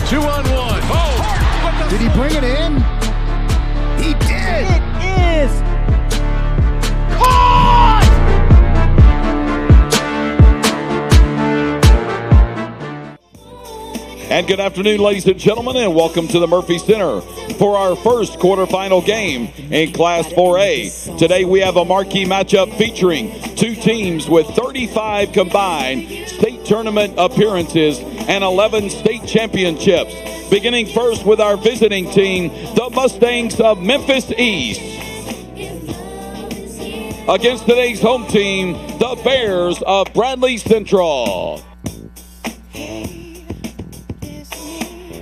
2-on-1. Oh! Did he bring it in? He did! It is caught! And good afternoon, ladies and gentlemen, and welcome to the Murphy Center for our first quarterfinal game in Class 4A. Today we have a marquee matchup featuring two teams with 35 combined state tournament appearances and 11 state championships. Beginning first with our visiting team, the Mustangs of Memphis East. Against today's home team, the Bears of Bradley Central.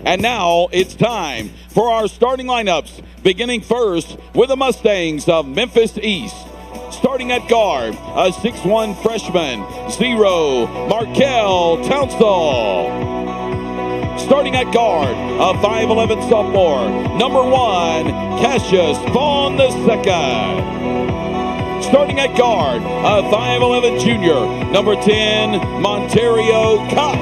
And now it's time for our starting lineups, beginning first with the Mustangs of Memphis East. Starting at guard, a 6'1 freshman, 0, Markel Townsell. Starting at guard, a 5'11 sophomore, number 1, Cassius Vaughn II. Starting at guard, a 5'11 junior, number 10, Monterio Cox.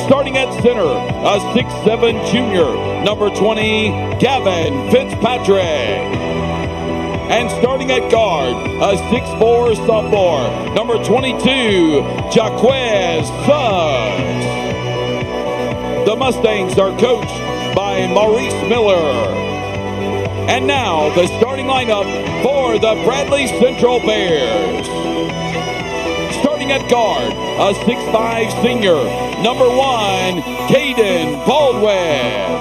Starting at center, a 6'7 junior, number 20, Gavin Fitzpatrick. And starting at guard, a 6'4 sophomore, number 22, Jaquez Suggs. The Mustangs are coached by Maurice Miller. And now the starting lineup for the Bradley Central Bears. Starting at guard, a 6'5 senior, number 1, Caden Baldwin.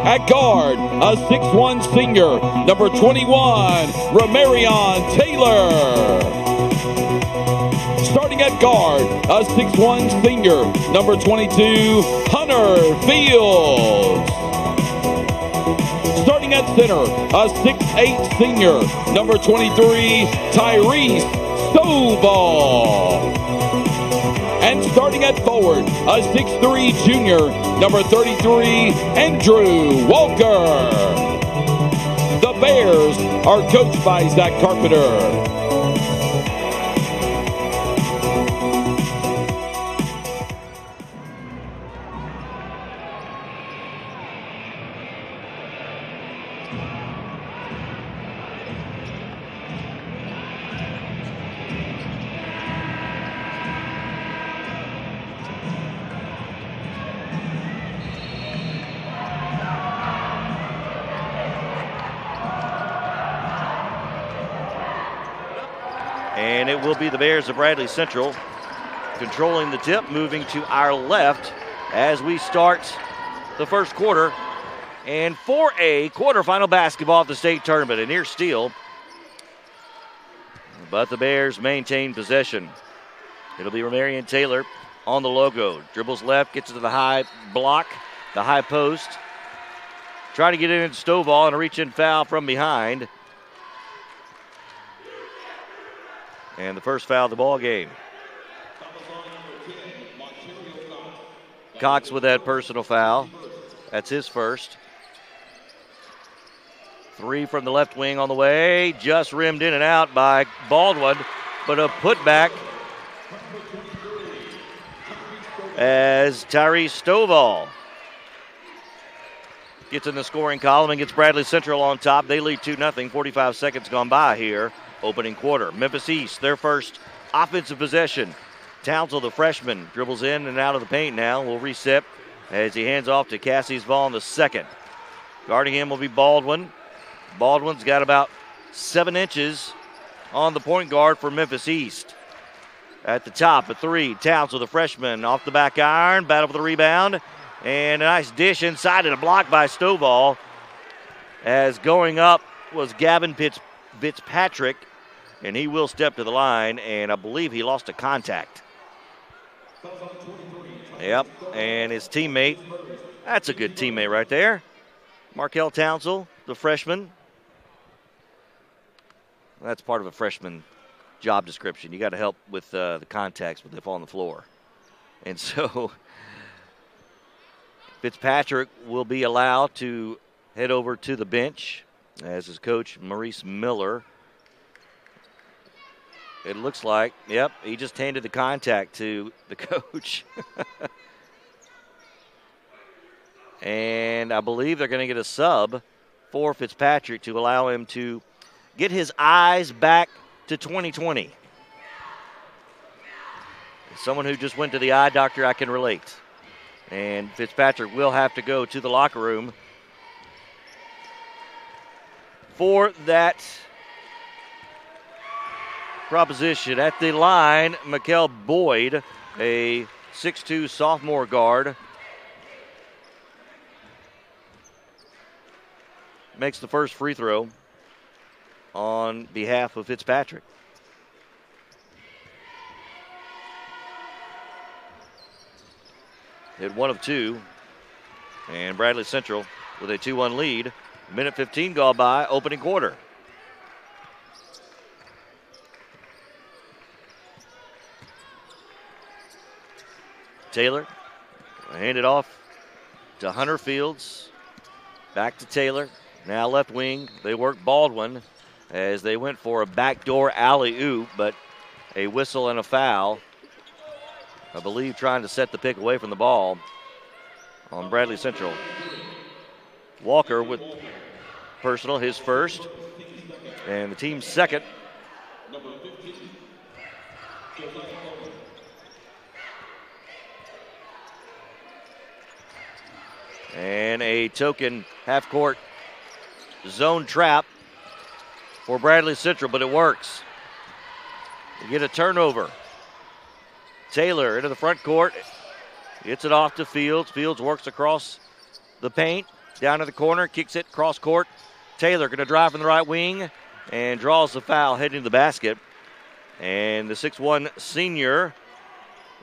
At guard, a 6'1 senior, number 21, Romarion Taylor. Starting at guard, a 6'1 senior, number 22, Hunter Fields. Starting at center, a 6'8 senior, number 23, Tyrese Stovall. And starting at forward, a 6'3 junior, number 33, Andrew Walker. The Bears are coached by Zach Carpenter. And it will be the Bears of Bradley Central controlling the tip, moving to our left as we start the first quarter. And 4A quarterfinal basketball at the state tournament. A near steal, but the Bears maintain possession. It'll be Romarion Taylor on the logo. Dribbles left, gets to the high block, the high post. Trying to get it into Stovall and a reach-in foul from behind. And the first foul of the ball game. Cox with that personal foul. That's his first. 3 from the left wing on the way. Just rimmed in and out by Baldwin, but a putback as Tyrese Stovall gets in the scoring column and gets Bradley Central on top. They lead 2-0. 45 seconds gone by here. Opening quarter. Memphis East, their first offensive possession. Townsell, the freshman, dribbles in and out of the paint now. Will reset as he hands off to Cassius Vaughn the second. Guarding him will be Baldwin. Baldwin's got about 7 inches on the point guard for Memphis East. At the top, a 3. Townsell, the freshman, off the back iron. Battle for the rebound. And a nice dish inside and a block by Stovall. As going up was Gavin Fitzpatrick. And he will step to the line, and I believe he lost a contact. Yep, and his teammate, that's a good teammate right there. Markel Townsell, the freshman. That's part of a freshman job description. You got to help with the contacts when they fall on the floor. And so Fitzpatrick will be allowed to head over to the bench as his coach, Maurice Miller. It looks like, yep, he just handed the contact to the coach. And I believe they're going to get a sub for Fitzpatrick to allow him to get his eyes back to 2020. As someone who just went to the eye doctor, I can relate. And Fitzpatrick will have to go to the locker room for that proposition. At the line, Mikel Boyd, a 6'2 sophomore guard, makes the first free throw on behalf of Fitzpatrick. Hit 1 of 2, and Bradley Central with a 2-1 lead. Minute 15 gone by, opening quarter. Taylor hand it off to Hunter Fields. Back to Taylor. Now left wing. They work Baldwin as they went for a backdoor alley-oop, but a whistle and a foul. I believe trying to set the pick away from the ball on Bradley Central. Walker with personal, his first, and the team's second. And a token half-court zone trap for Bradley Central, but it works. You get a turnover. Taylor into the front court. Gets it off to Fields. Fields works across the paint. Down to the corner. Kicks it cross court. Taylor going to drive from the right wing and draws the foul heading to the basket. And the 6'1 senior,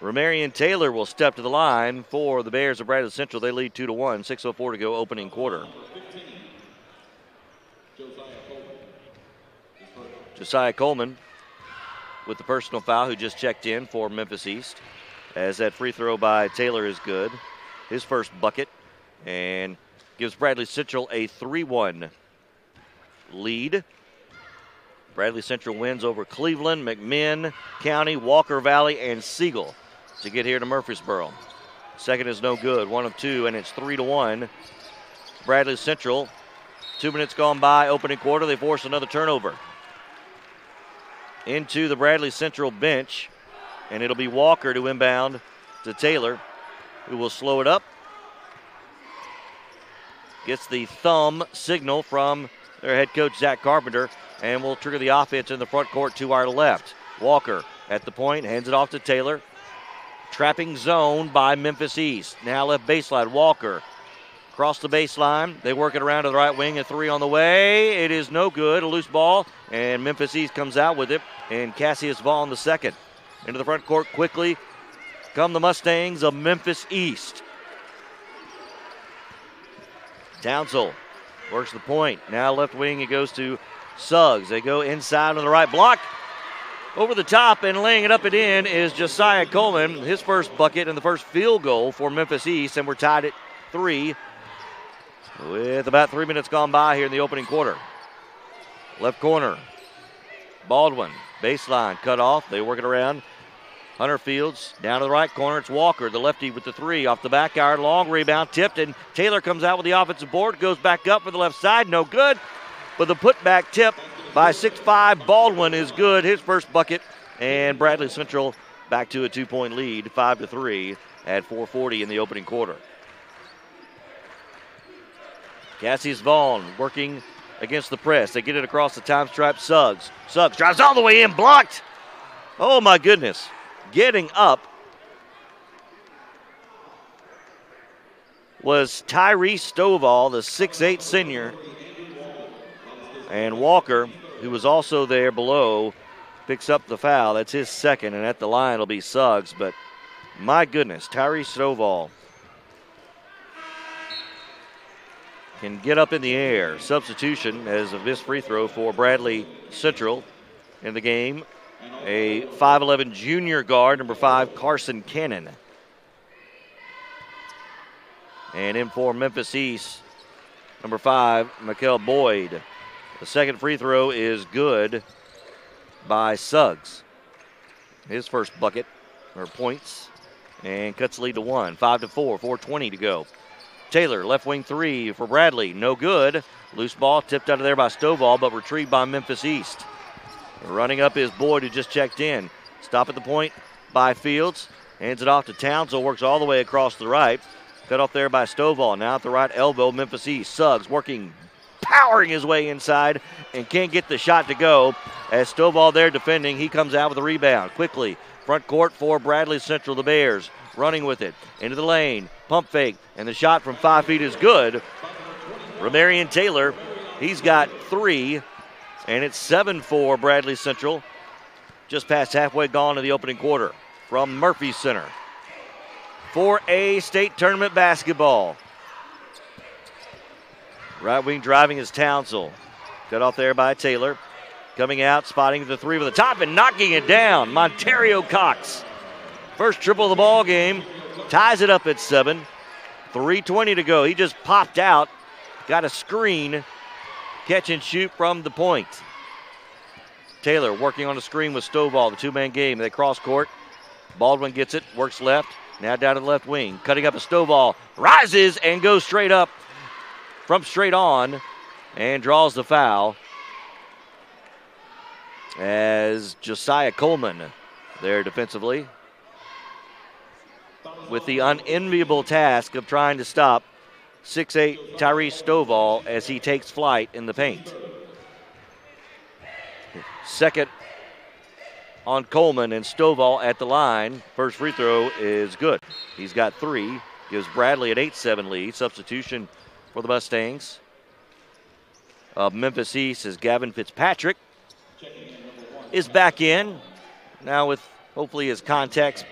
Ramarian Taylor, will step to the line for the Bears of Bradley Central. They lead 2-1. 6:04 to go, opening quarter. Josiah Coleman with the personal foul, who just checked in for Memphis East, as that free throw by Taylor is good. His first bucket, and gives Bradley Central a 3-1 lead. Bradley Central wins over Cleveland, McMinn County, Walker Valley, and Siegel to get here to Murfreesboro. Second is no good, 1 of 2, and it's 3-1. Bradley Central, 2 minutes gone by, opening quarter. They force another turnover into the Bradley Central bench, and it'll be Walker to inbound to Taylor, who will slow it up. Gets the thumb signal from their head coach, Zach Carpenter, and will trigger the offense in the front court to our left. Walker at the point, hands it off to Taylor. Trapping zone by Memphis East. Now left baseline, Walker. Across the baseline, they work it around to the right wing, a 3 on the way. It is no good, a loose ball, and Memphis East comes out with it, and Cassius Vaughn the second. Into the front court quickly come the Mustangs of Memphis East. Townsville works the point. Now left wing, it goes to Suggs. They go inside on the right block. Over the top and laying it up and in is Josiah Coleman. His first bucket and the first field goal for Memphis East, and we're tied at 3 with about 3 minutes gone by here in the opening quarter. Left corner, Baldwin, baseline, cut off. They work it around. Hunter Fields down to the right corner. It's Walker, the lefty with the 3 off the back iron. Long rebound, tipped, and Taylor comes out with the offensive board. Goes back up for the left side, no good. But the putback tip by 6'5 Baldwin is good. His first bucket, and Bradley Central back to a 2-point lead, 5-3 at 4:40 in the opening quarter. Cassius Vaughn working against the press. They get it across the time stripe. Suggs drives all the way in, blocked. Oh my goodness. Getting up was Tyree Stovall, the 6'8 senior. And Walker, who was also there below, picks up the foul. That's his second, and at the line it'll be Suggs. But my goodness, Tyree Stovall can get up in the air. Substitution as a missed free throw for Bradley Central in the game. A 5'11 junior guard, number 5, Carson Cannon. And in for Memphis East, number 5, Mikel Boyd. The second free throw is good by Suggs. His first bucket, or points, and cuts the lead to 1. 5-4, 4:20 to go. Taylor, left wing three for Bradley. No good. Loose ball tipped out of there by Stovall, but retrieved by Memphis East. Running up is Boyd, who just checked in. Stop at the point by Fields. Hands it off to Townsend. Works all the way across the right. Cut off there by Stovall. Now at the right elbow, Memphis East. Suggs working, powering his way inside, and can't get the shot to go. As Stovall there defending, he comes out with a rebound. Quickly, front court for Bradley Central, the Bears. Running with it, into the lane, pump fake, and the shot from 5 feet is good. Ramarian Taylor, he's got 3, and it's 7-4 Bradley Central. Just past halfway gone in the opening quarter from Murphy Center. 4A state tournament basketball. Right wing driving is Townsend. Cut off there by Taylor. Coming out, spotting the 3 with the top and knocking it down. Montario Cox. First triple of the ball game, ties it up at 7. 3:20 to go. He just popped out, got a screen, catch and shoot from the point. Taylor working on a screen with Stovall, the 2-man game. They cross court. Baldwin gets it, works left, now down to the left wing. Cutting up a Stovall, rises and goes straight up from straight on and draws the foul as Josiah Coleman there defensively, with the unenviable task of trying to stop 6'8" Tyrese Stovall as he takes flight in the paint. Second on Coleman, and Stovall at the line. First free throw is good. He's got 3. Gives Bradley an 8-7 lead. Substitution for the Mustangs of Memphis East as Gavin Fitzpatrick is back in. Now with hopefully his contacts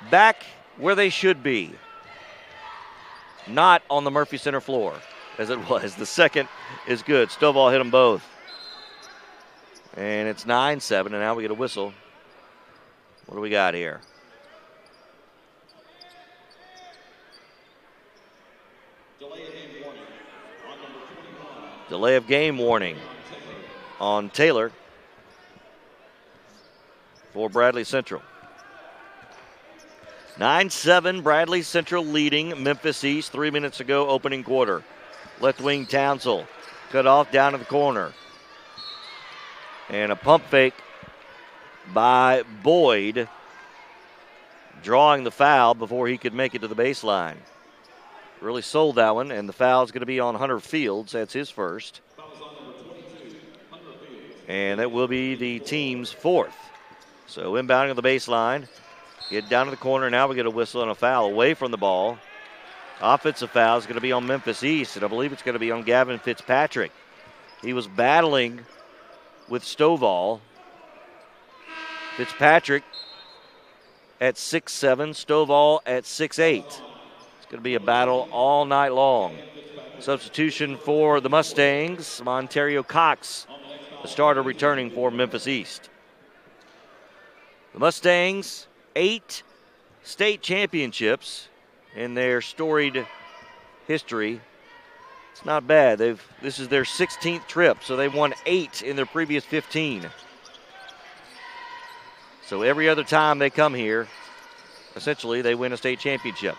back where they should be. Not on the Murphy Center floor as it was. The second is good. Stovall hit them both. And it's 9-7, and now we get a whistle. What do we got here? Delay of game warning on Taylor for Bradley Central. 9-7, Bradley Central leading Memphis East. 3 minutes ago, opening quarter. Left wing Townsend cut off down to the corner. And a pump fake by Boyd, drawing the foul before he could make it to the baseline. Really sold that one, and the foul is going to be on Hunter Fields. That's his first. And that will be the team's 4th. So inbounding on the baseline. Get down to the corner. Now we get a whistle and a foul away from the ball. Offensive foul is going to be on Memphis East, and I believe it's going to be on Gavin Fitzpatrick. He was battling with Stovall. Fitzpatrick at 6'7", Stovall at 6'8". It's going to be a battle all night long. Substitution for the Mustangs, Montario Cox, the starter returning for Memphis East. The Mustangs, 8 state championships in their storied history. It's not bad. This is their 16th trip, so they've won 8 in their previous 15. So every other time they come here, essentially they win a state championship.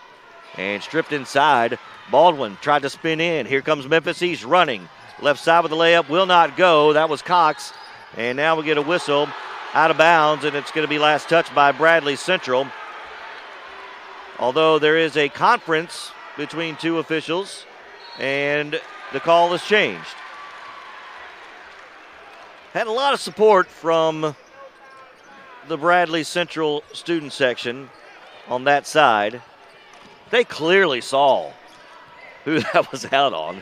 And stripped inside, Baldwin tried to spin in. Here comes Memphis East running. Left side with the layup, will not go. That was Cox. And now we get a whistle out of bounds, and it's going to be last touched by Bradley Central. Although there is a conference between 2 officials, and the call has changed. Had a lot of support from the Bradley Central student section on that side. They clearly saw who that was out on.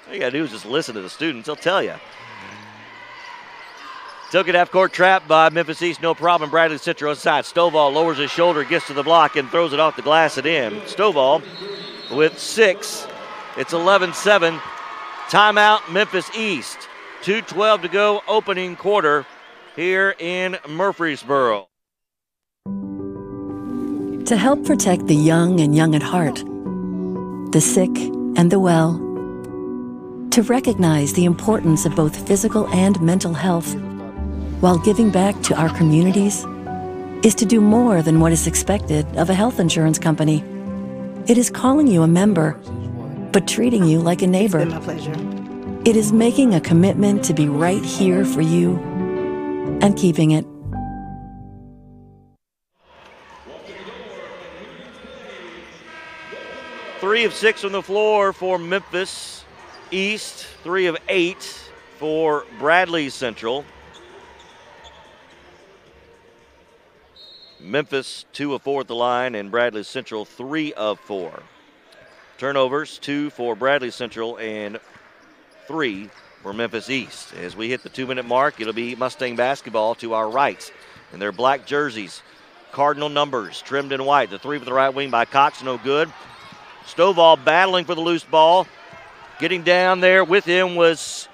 All you got to do is just listen to the students. They'll tell you. Took it half-court trap by Memphis East, no problem. Bradley Central inside. Stovall lowers his shoulder, gets to the block, and throws it off the glass and in. Stovall with 6. It's 11-7. Timeout, Memphis East. 2:12 to go, opening quarter here in Murfreesboro. To help protect the young and young at heart, the sick and the well, to recognize the importance of both physical and mental health while giving back to our communities is to do more than what is expected of a health insurance company. It is calling you a member, but treating you like a neighbor. It's been my pleasure. It is making a commitment to be right here for you and keeping it. Three of 6 on the floor for Memphis East. 3 of 8 for Bradley Central. Memphis 2 of 4 at the line, and Bradley Central 3 of 4. Turnovers, 2 for Bradley Central and 3 for Memphis East. As we hit the 2-minute mark, it'll be Mustang basketball to our right in their black jerseys. Cardinal numbers trimmed in white. The 3 for the right wing by Cox, no good. Stovall battling for the loose ball. Getting down there with him was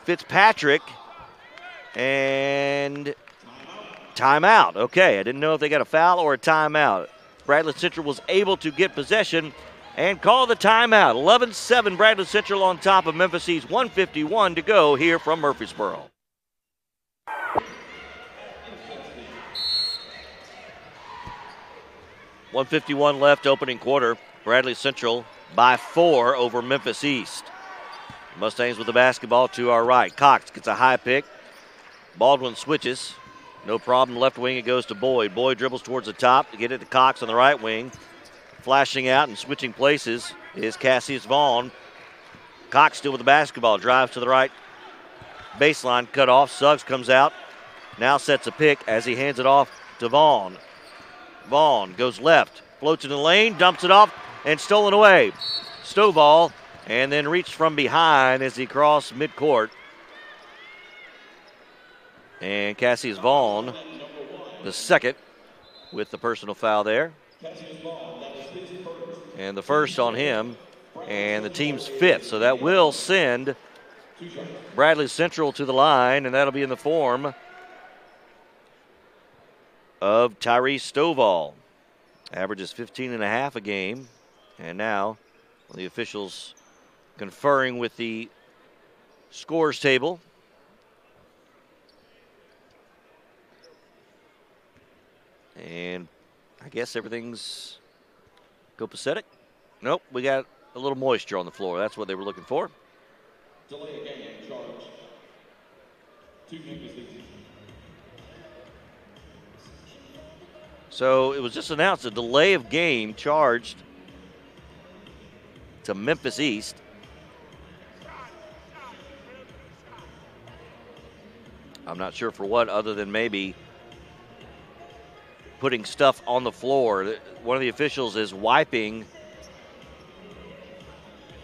Fitzpatrick. And timeout. Okay, I didn't know if they got a foul or a timeout. Bradley Central was able to get possession and call the timeout. 11-7 Bradley Central on top of Memphis East. 1:51 to go here from Murfreesboro. .151 left, opening quarter. Bradley Central by 4 over Memphis East. Mustangs with the basketball to our right. Cox gets a high pick. Baldwin switches. No problem. Left wing, it goes to Boyd. Boyd dribbles towards the top to get it to Cox on the right wing. Flashing out and switching places is Cassius Vaughn. Cox still with the basketball. Drives to the right baseline. Cut off. Suggs comes out. Now sets a pick as he hands it off to Vaughn. Vaughn goes left. Floats in the lane. Dumps it off and stolen away. Stovall, and then reached from behind as he crossed midcourt. And Cassius Vaughn, the second, with the personal foul there. And the first on him, and the team's 5th. So that will send Bradley Central to the line, and that'll be in the form of Tyrese Stovall. Averages 15.5 a game. And now the officials conferring with the scores table. And I guess everything's copacetic. Nope, we got a little moisture on the floor. That's what they were looking for. Delay of game charge. 2 Memphis East. So it was just announced a delay of game charged to Memphis East. I'm not sure for what, other than maybe putting stuff on the floor. One of the officials is wiping.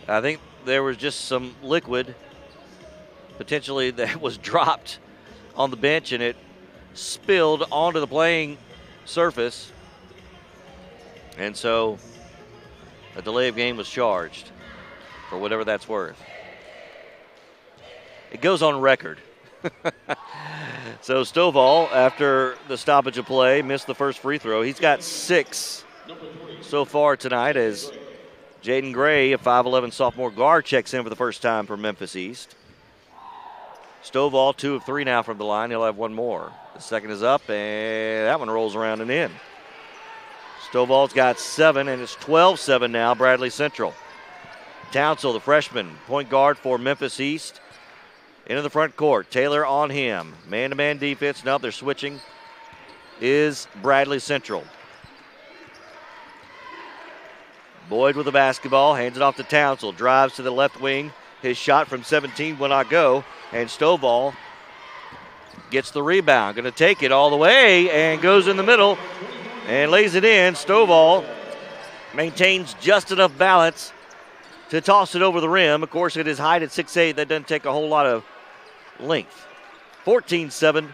I think there was just some liquid potentially that was dropped on the bench, and it spilled onto the playing surface. And so a delay of game was charged for whatever that's worth. It goes on record. So Stovall, after the stoppage of play, missed the first free throw. He's got 6 so far tonight as Jaden Gray, a 5'11 sophomore guard, checks in for the first time for Memphis East. Stovall 2 of 3 now from the line. He'll have one more. The second is up, and that one rolls around and in. Stovall's got 7, and it's 12-7 now, Bradley Central. Townsell, the freshman, point guard for Memphis East. Into the front court. Taylor on him. Man-to-man defense. Now they're switching. Is Bradley Central. Boyd with the basketball. Hands it off to Townsell. Drives to the left wing. His shot from 17 will not go. And Stovall gets the rebound. Going to take it all the way and goes in the middle and lays it in. Stovall maintains just enough balance to toss it over the rim. Of course, at his height at 6'8", that doesn't take a whole lot of length. 14-7,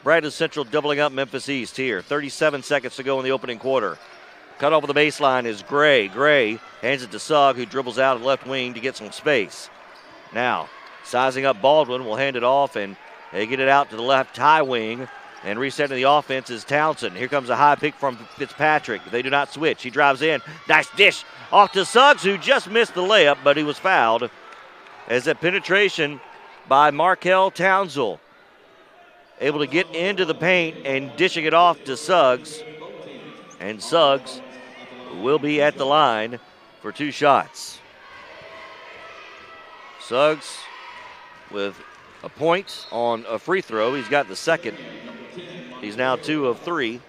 Bradley Central doubling up Memphis East here. 37 seconds to go in the opening quarter. Cut off of the baseline is Gray. Gray hands it to Sugg, who dribbles out of the left wing to get some space. Now, sizing up Baldwin, will hand it off, and they get it out to the left high wing. And resetting the offense is Townsend. Here comes a high pick from Fitzpatrick. They do not switch. He drives in. Nice dish off to Suggs, who just missed the layup, but he was fouled. As that penetration by Markel Townsell, able to get into the paint and dishing it off to Suggs. And Suggs will be at the line for 2 shots. Suggs with a point on a free throw. He's got the second. He's now 2 of 3.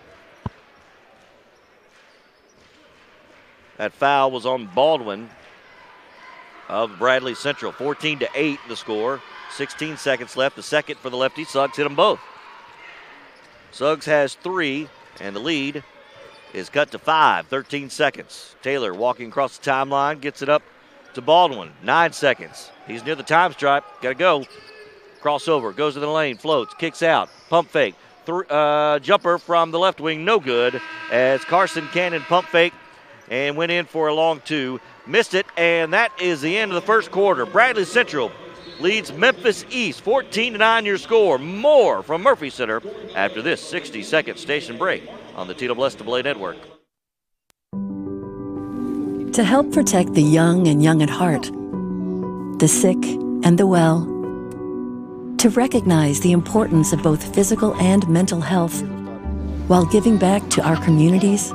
That foul was on Baldwin of Bradley Central. 14-8 the score. 16 seconds left. The second for the lefty. Suggs hit them both. Suggs has 3, and the lead is cut to 5. 13 seconds. Taylor walking across the timeline, gets it up to Baldwin. 9 seconds. He's near the time stripe. Got to go. Crossover. Goes to the lane. Floats. Kicks out. Pump fake. Jumper from the left wing. No good as Carson Cannon pump fake and went in for a long 2. Missed it, and that is the end of the first quarter. Bradley Central leads Memphis East 14-9 your score. More from Murphy Center after this 60-second station break on the Tito Blessed Network. To help protect the young and young at heart, the sick and the well, to recognize the importance of both physical and mental health while giving back to our communities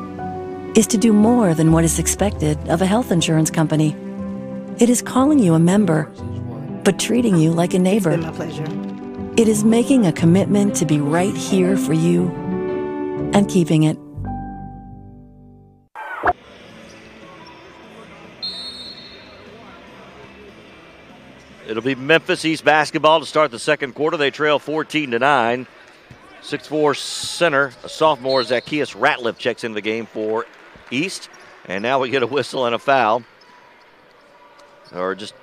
is to do more than what is expected of a health insurance company. It is calling you a member, but treating you like a neighbor. It's been my pleasure. It is making a commitment to be right here for you and keeping it. It'll be Memphis East basketball to start the second quarter. They trail 14-9. 6'4" center, a sophomore, Zacchaeus Ratliff checks into the game for East. And now we get a whistle and a foul. Or just,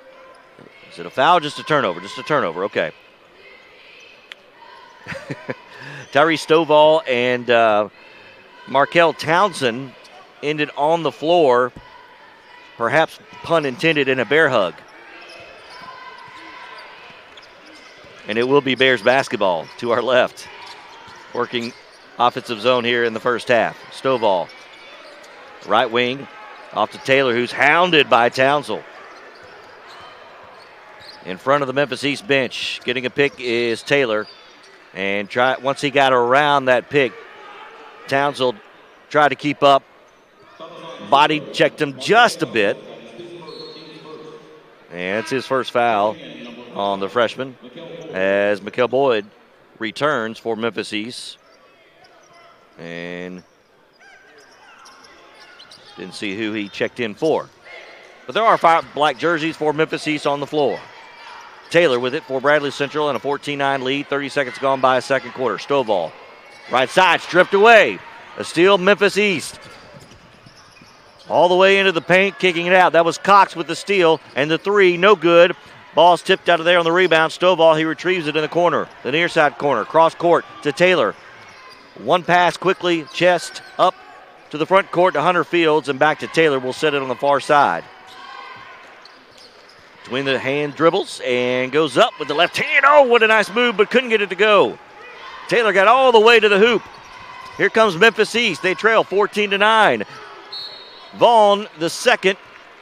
is it a foul or just a turnover? Just a turnover, okay. Tyree Stovall and Markel Townsend ended on the floor, perhaps pun intended, in a bear hug. And it will be Bears basketball to our left. Working offensive zone here in the first half. Stovall, right wing, off to Taylor, who's hounded by Townsend. In front of the Memphis East bench, getting a pick is Taylor. And once he got around that pick, Townsend tried to keep up. Body checked him just a bit. And it's his first foul on the freshman as Mikael Boyd returns for Memphis East. And didn't see who he checked in for. But there are 5 black jerseys for Memphis East on the floor. Taylor with it for Bradley Central and a 14-9 lead. 30 seconds gone by second quarter. Stovall, right side, stripped away. A steal, Memphis East. All the way into the paint, kicking it out. That was Cox with the steal, and the 3, no good. Ball's tipped out of there on the rebound. Stovall, he retrieves it in the corner, the near side corner. Cross court to Taylor. One pass quickly, chest up to the front court to Hunter Fields, and back to Taylor. We'll set it on the far side. Between the hand dribbles and goes up with the left hand. Oh, what a nice move, but couldn't get it to go. Taylor got all the way to the hoop. Here comes Memphis East. They trail 14-9. Vaughn, the second,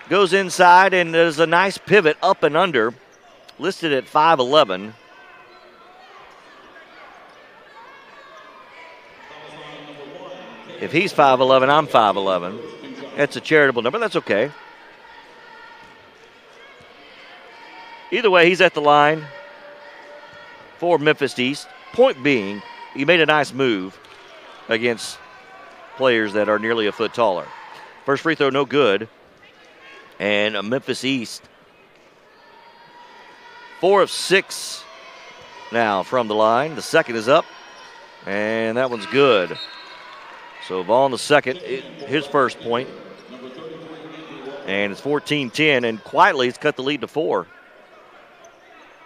goes inside, and there's a nice pivot up and under. Listed at 5'11". If he's 5'11", I'm 5'11". That's a charitable number. That's okay. Either way, he's at the line for Memphis East. Point being, he made a nice move against players that are nearly a foot taller. First free throw, no good. And Memphis East, 4 of 6 now from the line. The second is up, and that one's good. So Vaughn the second, his first point. And it's 14-10, and quietly he's cut the lead to 4.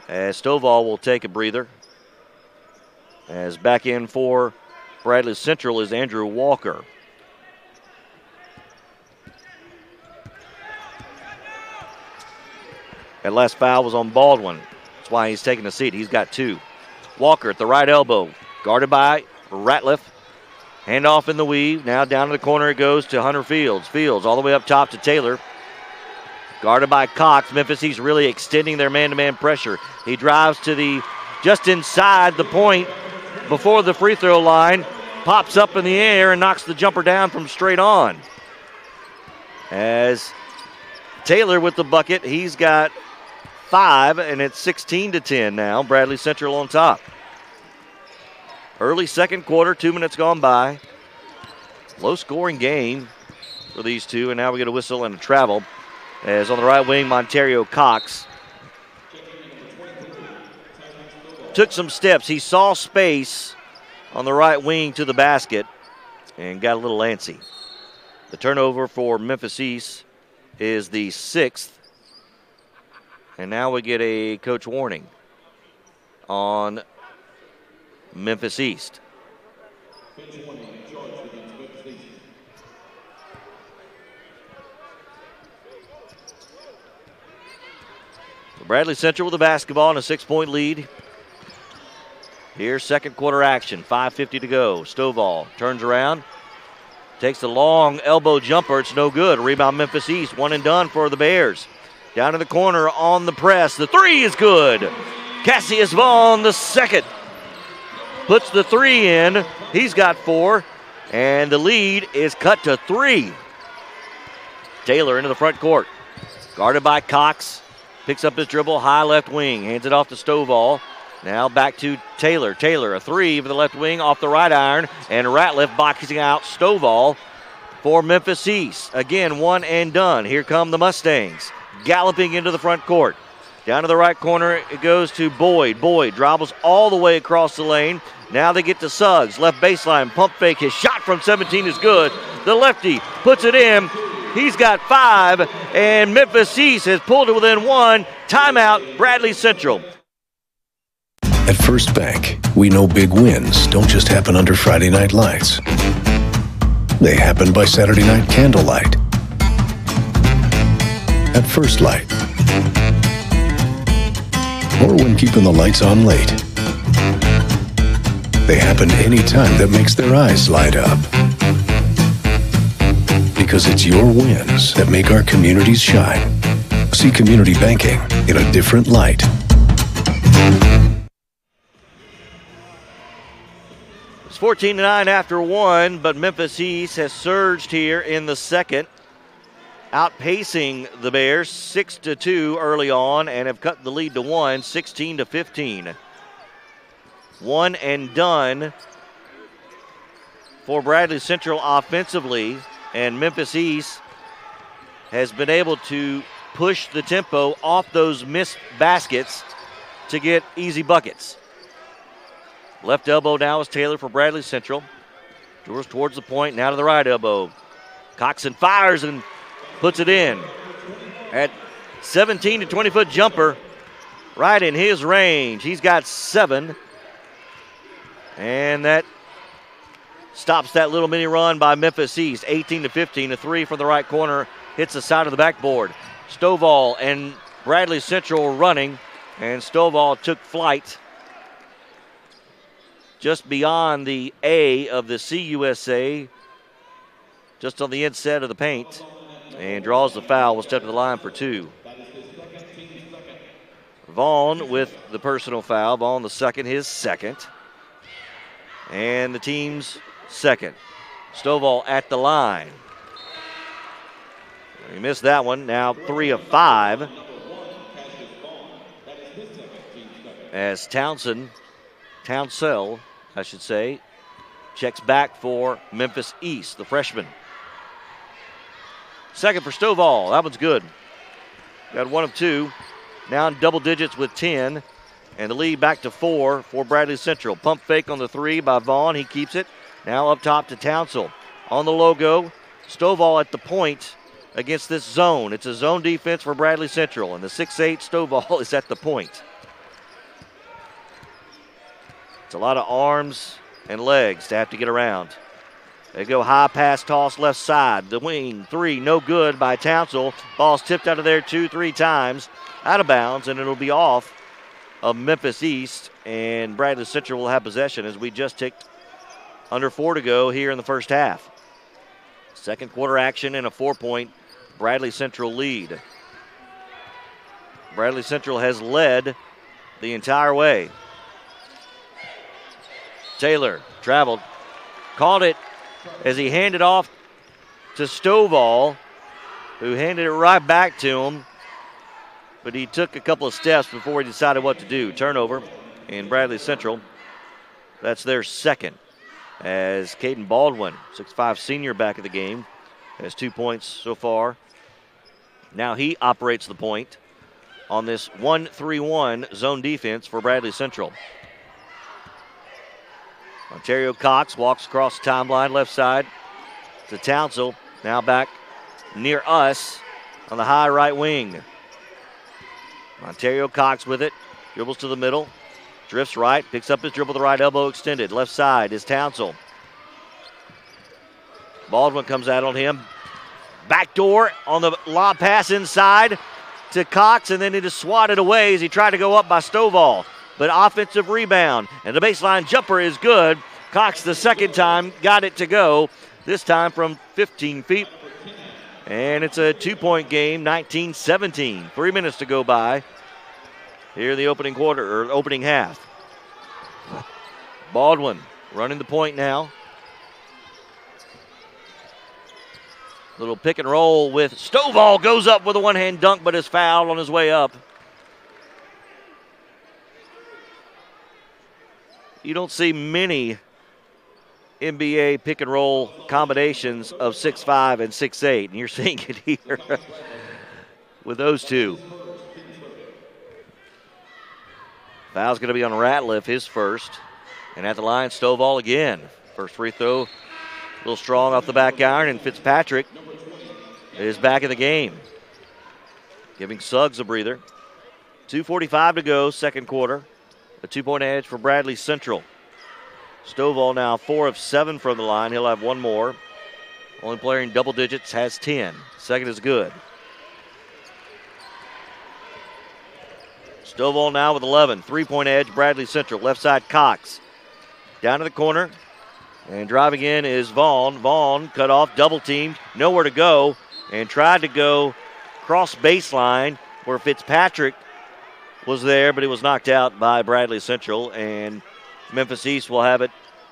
As Stovall will take a breather. As back in for Bradley Central is Andrew Walker. That last foul was on Baldwin. That's why he's taking a seat. He's got 2. Walker at the right elbow, guarded by Ratliff. Handoff in the weave. Now down to the corner it goes to Hunter Fields. Fields all the way up top to Taylor. Guarded by Cox. Memphis East really extending their man-to-man pressure. He drives to just inside the point before the free throw line. Pops up in the air and knocks the jumper down from straight on. As Taylor with the bucket, he's got 5, and it's 16-10 now. Bradley Central on top. Early second quarter, 2 minutes gone by. Low-scoring game for these two, and now we get a whistle and a travel. As on the right wing, Montario Cox took some steps. He saw space on the right wing to the basket and got a little antsy. The turnover for Memphis East is the 6th. And now we get a coach warning on Memphis East. Bradley Central with the basketball and a 6-point lead. Here's second quarter action, 5:50 to go. Stovall turns around, takes the long elbow jumper. It's no good. Rebound Memphis East, one and done for the Bears. Down in the corner on the press. The 3 is good. Cassius Vaughn, the second, puts the 3 in. He's got 4, and the lead is cut to 3. Taylor into the front court. Guarded by Cox. Picks up his dribble, high left wing. Hands it off to Stovall. Now back to Taylor. Taylor, a 3 for the left wing off the right iron. And Ratliff boxing out Stovall for Memphis East. Again, one and done. Here come the Mustangs. Galloping into the front court. Down to the right corner, it goes to Boyd. Boyd dribbles all the way across the lane. Now they get to Suggs. Left baseline, pump fake. His shot from 17 is good. The lefty puts it in. He's got 5, and Memphis East has pulled it within 1. Timeout, Bradley Central. At First Bank, we know big wins don't just happen under Friday night lights. They happen by Saturday night candlelight. At First Light. Or when keeping the lights on late. They happen any time that makes their eyes light up. Because it's your wins that make our communities shine. See community banking in a different light. It's 14-9 after 1, but Memphis East has surged here in the second, outpacing the Bears 6-2 early on, and have cut the lead to 1, 16-15. One and done for Bradley Central offensively. And Memphis East has been able to push the tempo off those missed baskets to get easy buckets. Left elbow now is Taylor for Bradley Central. Tours towards the point, now to the right elbow. Coxon fires and puts it in. At 17 to 20-foot jumper, right in his range. He's got 7. And that stops that little mini run by Memphis East. 18-15, a 3 from the right corner. Hits the side of the backboard. Stovall and Bradley Central running. And Stovall took flight just beyond the A of the CUSA. Just on the inside of the paint. And draws the foul. Will step to the line for 2. Vaughn with the personal foul. Vaughn the second, his second. And the team's second. Stovall at the line. He missed that one. Now 3 of 5. As Townsell, I should say, checks back for Memphis East, the freshman. Second for Stovall. That one's good. Got 1 of 2. Now in double digits with 10. And the lead back to 4 for Bradley Central. Pump fake on the 3 by Vaughn. He keeps it. Now up top to Townsell. On the logo, Stovall at the point against this zone. It's a zone defense for Bradley Central. And the 6'8 Stovall is at the point. It's a lot of arms and legs to have to get around. They go high pass toss left side. The wing 3, no good by Townsell. Ball's tipped out of there 2-3 times. Out of bounds, and it'll be off of Memphis East. And Bradley Central will have possession as we just ticked under 4 to go here in the first half. Second quarter action and a 4-point Bradley Central lead. Bradley Central has led the entire way. Taylor traveled, caught it as he handed off to Stovall. who handed it right back to him, but he took a couple of steps before he decided what to do. Turnover in Bradley Central. That's their second, as Caden Baldwin, 6'5" senior, back of the game, has 2 points so far. Now he operates the point on this 1-3-1 zone defense for Bradley Central. Ontario Cox walks across the timeline, left side to Townsell. Now back near us on the high right wing. Ontario Cox with it, dribbles to the middle, drifts right, picks up his dribble with the right elbow extended. Left side is Townsell. Baldwin comes out on him. Backdoor on the lob pass inside to Cox, and then it is swatted away as he tried to go up by Stovall. But offensive rebound, and the baseline jumper is good. Cox the second time got it to go, this time from 15 feet. And it's a 2-point game, 19-17. 3 minutes to go by here in the opening quarter, or opening half. Baldwin running the point now. Little pick and roll with Stovall, goes up with a one-hand dunk, but is fouled on his way up. You don't see many NBA pick and roll combinations of 6'5" and 6'8", and you're seeing it here with those two. Foul's going to be on Ratliff, his first. And at the line, Stovall again. First free throw, a little strong off the back iron, and Fitzpatrick is back in the game, giving Suggs a breather. 2:45 to go, second quarter. A 2-point edge for Bradley Central. Stovall now 4 of 7 from the line. He'll have one more. Only player in double digits has 10. Second is good. Stovall now with 11. 3-point edge, Bradley Central. Left side, Cox. Down to the corner. And driving in is Vaughn. Vaughn cut off, double teamed, nowhere to go, and tried to go cross baseline where Fitzpatrick was there, but he was knocked out by Bradley Central, and Memphis East will have it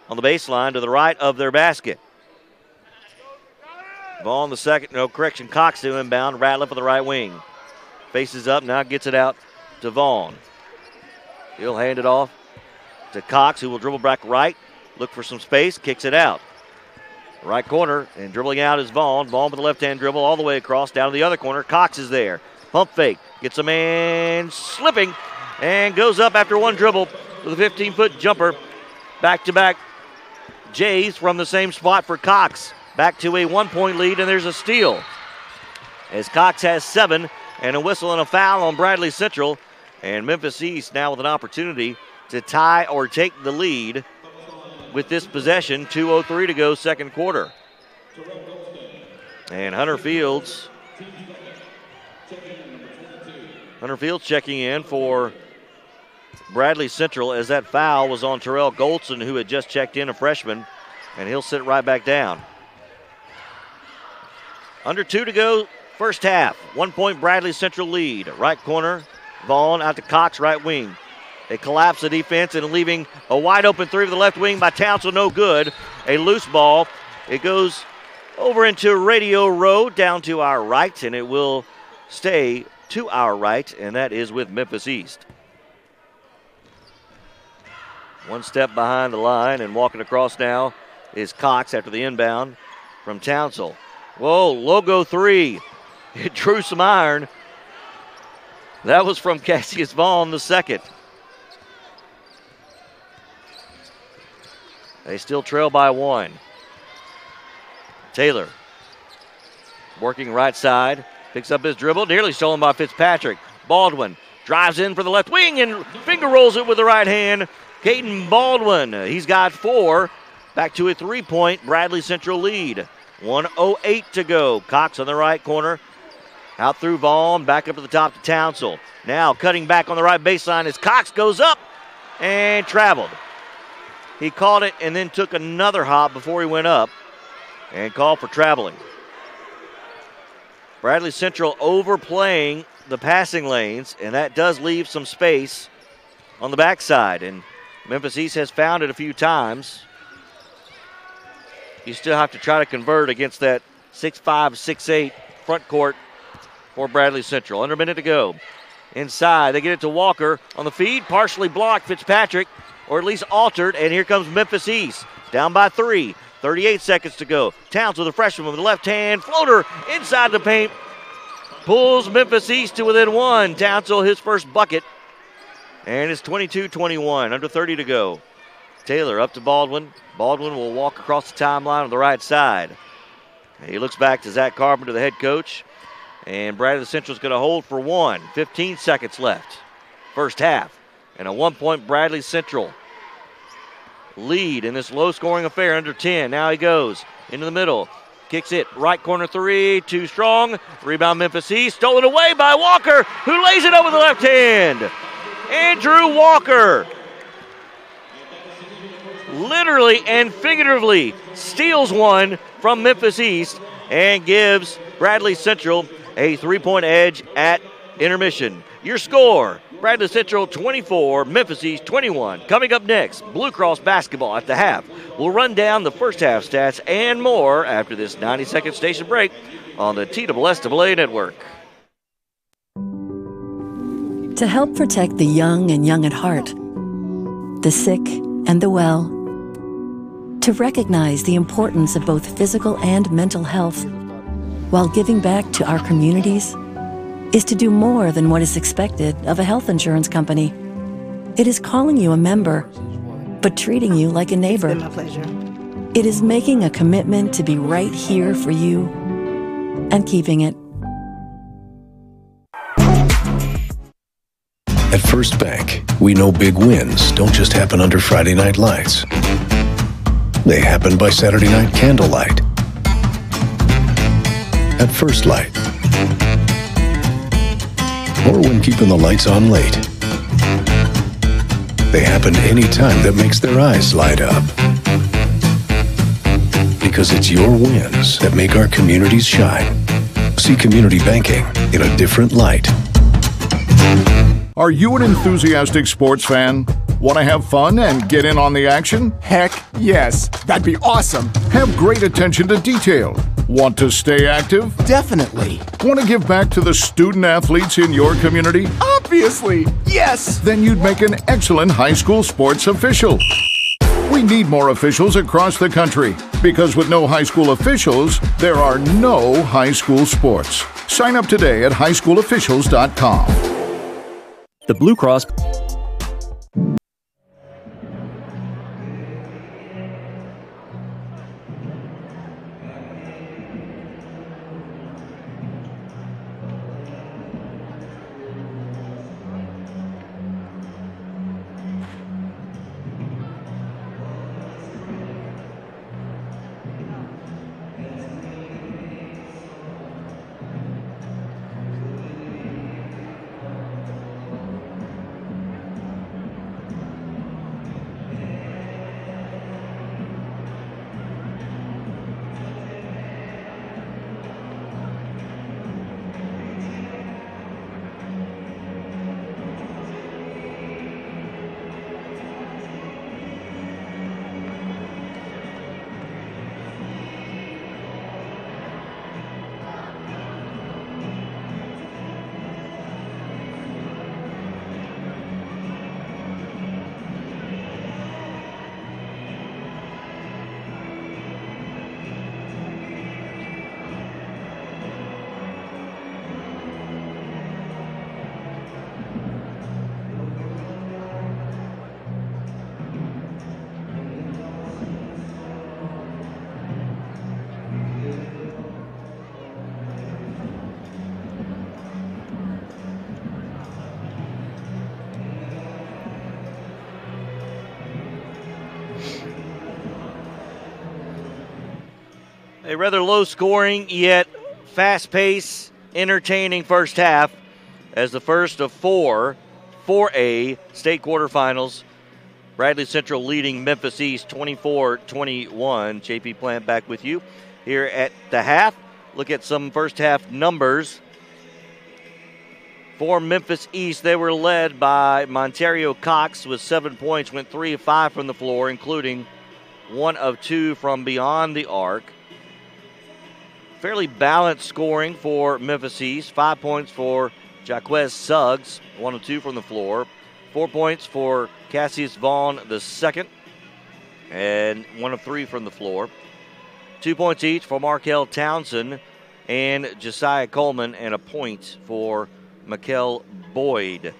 on the baseline to the right of their basket. Vaughn the second, no correction, Cox to inbound, Ratliff on the right wing. Faces up, now gets it out to Vaughn. He'll hand it off to Cox, who will dribble back right, look for some space, kicks it out. Right corner, and dribbling out is Vaughn. Vaughn with the left-hand dribble all the way across, down to the other corner. Cox is there. Pump fake, gets a man slipping, and goes up after one dribble with a 15-foot jumper. Back-to-back Jays from the same spot for Cox. Back to a 1-point lead, and there's a steal. As Cox has 7, and a whistle and a foul on Bradley Central. And Memphis East now with an opportunity to tie or take the lead with this possession. 2:03 to go, second quarter. And Hunter Fields checking in for Bradley Central, as that foul was on Terrell Goldson, who had just checked in, a freshman, and he'll sit right back down. Under 2 to go, first half. 1-point Bradley Central lead. Right corner, Vaughn out to Cox, right wing. They collapse the defense and leaving a wide open three with the left wing by Townsell, no good. A loose ball. It goes over into Radio Row, down to our right, and it will stay to our right, and that is with Memphis East. One step behind the line, and walking across now is Cox after the inbound from Townsell. Whoa, logo 3. It drew some iron. That was from Cassius Vaughn, the second. They still trail by 1. Taylor working right side, picks up his dribble, nearly stolen by Fitzpatrick. Baldwin drives in for the left wing and finger rolls it with the right hand. Caden Baldwin, he's got 4. Back to a 3-point Bradley Central lead. 1:08 to go. Cox on the right corner. Out through Vaughn, back up to the top to Townsell. Now cutting back on the right baseline as Cox goes up and traveled. He caught it and then took another hop before he went up and called for traveling. Bradley Central overplaying the passing lanes, and that does leave some space on the backside. And Memphis East has found it a few times. You still have to try to convert against that 6'5", 6'8", front court for Bradley Central. Under a minute to go. Inside, they get it to Walker on the feed, partially blocked. Fitzpatrick, or at least altered, and here comes Memphis East. Down by 3. 38 seconds to go. Towns with a freshman with a left hand floater inside the paint. Pulls Memphis East to within 1. Townsville his first bucket. And it's 22-21. Under 30 to go. Taylor up to Baldwin. Baldwin will walk across the timeline on the right side. He looks back to Zach Carpenter, the head coach. And Bradley Central's going to hold for 1. 15 seconds left. First half. And a 1-point Bradley Central lead in this low-scoring affair under 10. Now he goes into the middle. Kicks it. Right corner 3. Too strong. Rebound Memphis East. Stolen away by Walker, who lays it over the left hand. Andrew Walker literally and figuratively steals one from Memphis East and gives Bradley Central a 3-point edge at intermission. Your score, Bradley Central 24, Memphis East 21. Coming up next, Blue Cross basketball at the half. We'll run down the first half stats and more after this 90-second station break on the TSSAA network. To help protect the young and young at heart, the sick and the well, to recognize the importance of both physical and mental health while giving back to our communities is to do more than what is expected of a health insurance company. It is calling you a member, but treating you like a neighbor. It's been my pleasure. It is making a commitment to be right here for you and keeping it. At First Bank, we know big wins don't just happen under Friday night lights. They happen by Saturday night candlelight. At First Light. Or when keeping the lights on late. They happen anytime that makes their eyes light up. Because it's your wins that make our communities shine. See community banking in a different light. Are you an enthusiastic sports fan? Want to have fun and get in on the action? Heck yes, that'd be awesome. Have great attention to detail. Want to stay active? Definitely. Want to give back to the student athletes in your community? Obviously, yes. Then you'd make an excellent high school sports official. We need more officials across the country because with no high school officials, there are no high school sports. Sign up today at highschoolofficials.com. The Blue Cross. A rather low-scoring, yet fast-paced, entertaining first half as the first of 4A state quarterfinals. Bradley Central leading Memphis East 24-21. JP Plant back with you here at the half. Look at some first half numbers. For Memphis East, they were led by Montario Cox with 7 points, went 3 of 5 from the floor, including 1 of 2 from beyond the arc. fairly balanced scoring for Memphis East. 5 points for Jaquez Suggs, 1 of 2 from the floor. 4 points for Cassius Vaughn II, and 1 of 3 from the floor. 2 points each for Markel Townsend and Josiah Coleman, and a point for Mikel Boyd.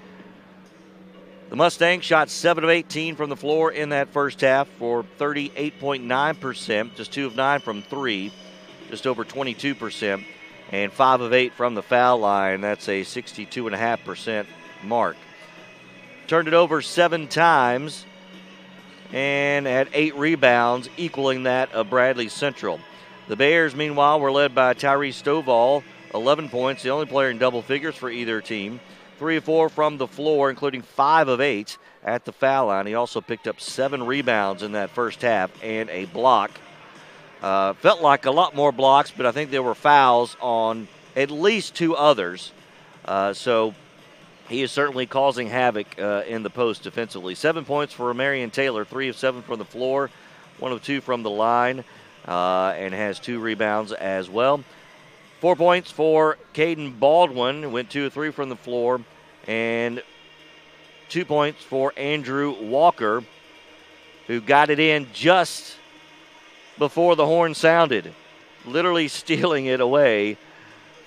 The Mustangs shot 7 of 18 from the floor in that first half for 38.9%, just 2 of 9 from 3, just over 22%, and 5 of 8 from the foul line. That's a 62.5% mark. Turned it over 7 times and had 8 rebounds, equaling that of Bradley Central. The Bears, meanwhile, were led by Tyree Stovall, 11 points, the only player in double figures for either team. 3 of 4 from the floor, including 5 of 8 at the foul line. He also picked up 7 rebounds in that first half and a block. Felt like a lot more blocks, but I think there were fouls on at least 2 others. So he is certainly causing havoc in the post defensively. 7 points for Marion Taylor, 3 of 7 from the floor, 1 of 2 from the line, and has 2 rebounds as well. 4 points for Caden Baldwin, went 2 of 3 from the floor, and 2 points for Andrew Walker, who got it in just before the horn sounded, literally stealing it away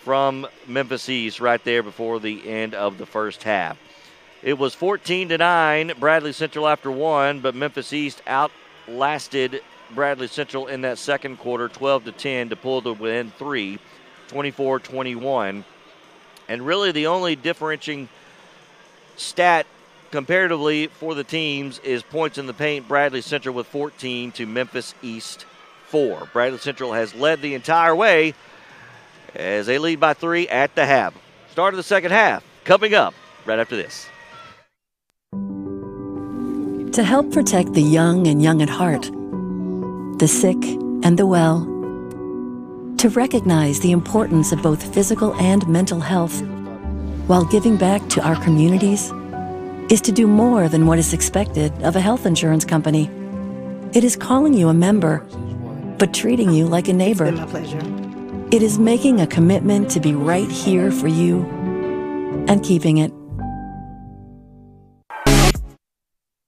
from Memphis East right there before the end of the first half. It was 14-9, Bradley Central after 1, but Memphis East outlasted Bradley Central in that second quarter, 12-10, to pull the win 3, 24-21. And really the only differentiating stat comparatively for the teams is points in the paint. Bradley Central with 14 to Memphis East 4. Bradley Central has led the entire way as they lead by 3 at the half. Start of the second half coming up right after this. To help protect the young and young at heart, the sick and the well, to recognize the importance of both physical and mental health while giving back to our communities is to do more than what is expected of a health insurance company. It is calling you a member, but treating you like a neighbor. It's been my pleasure. It is making a commitment to be right here for you and keeping it.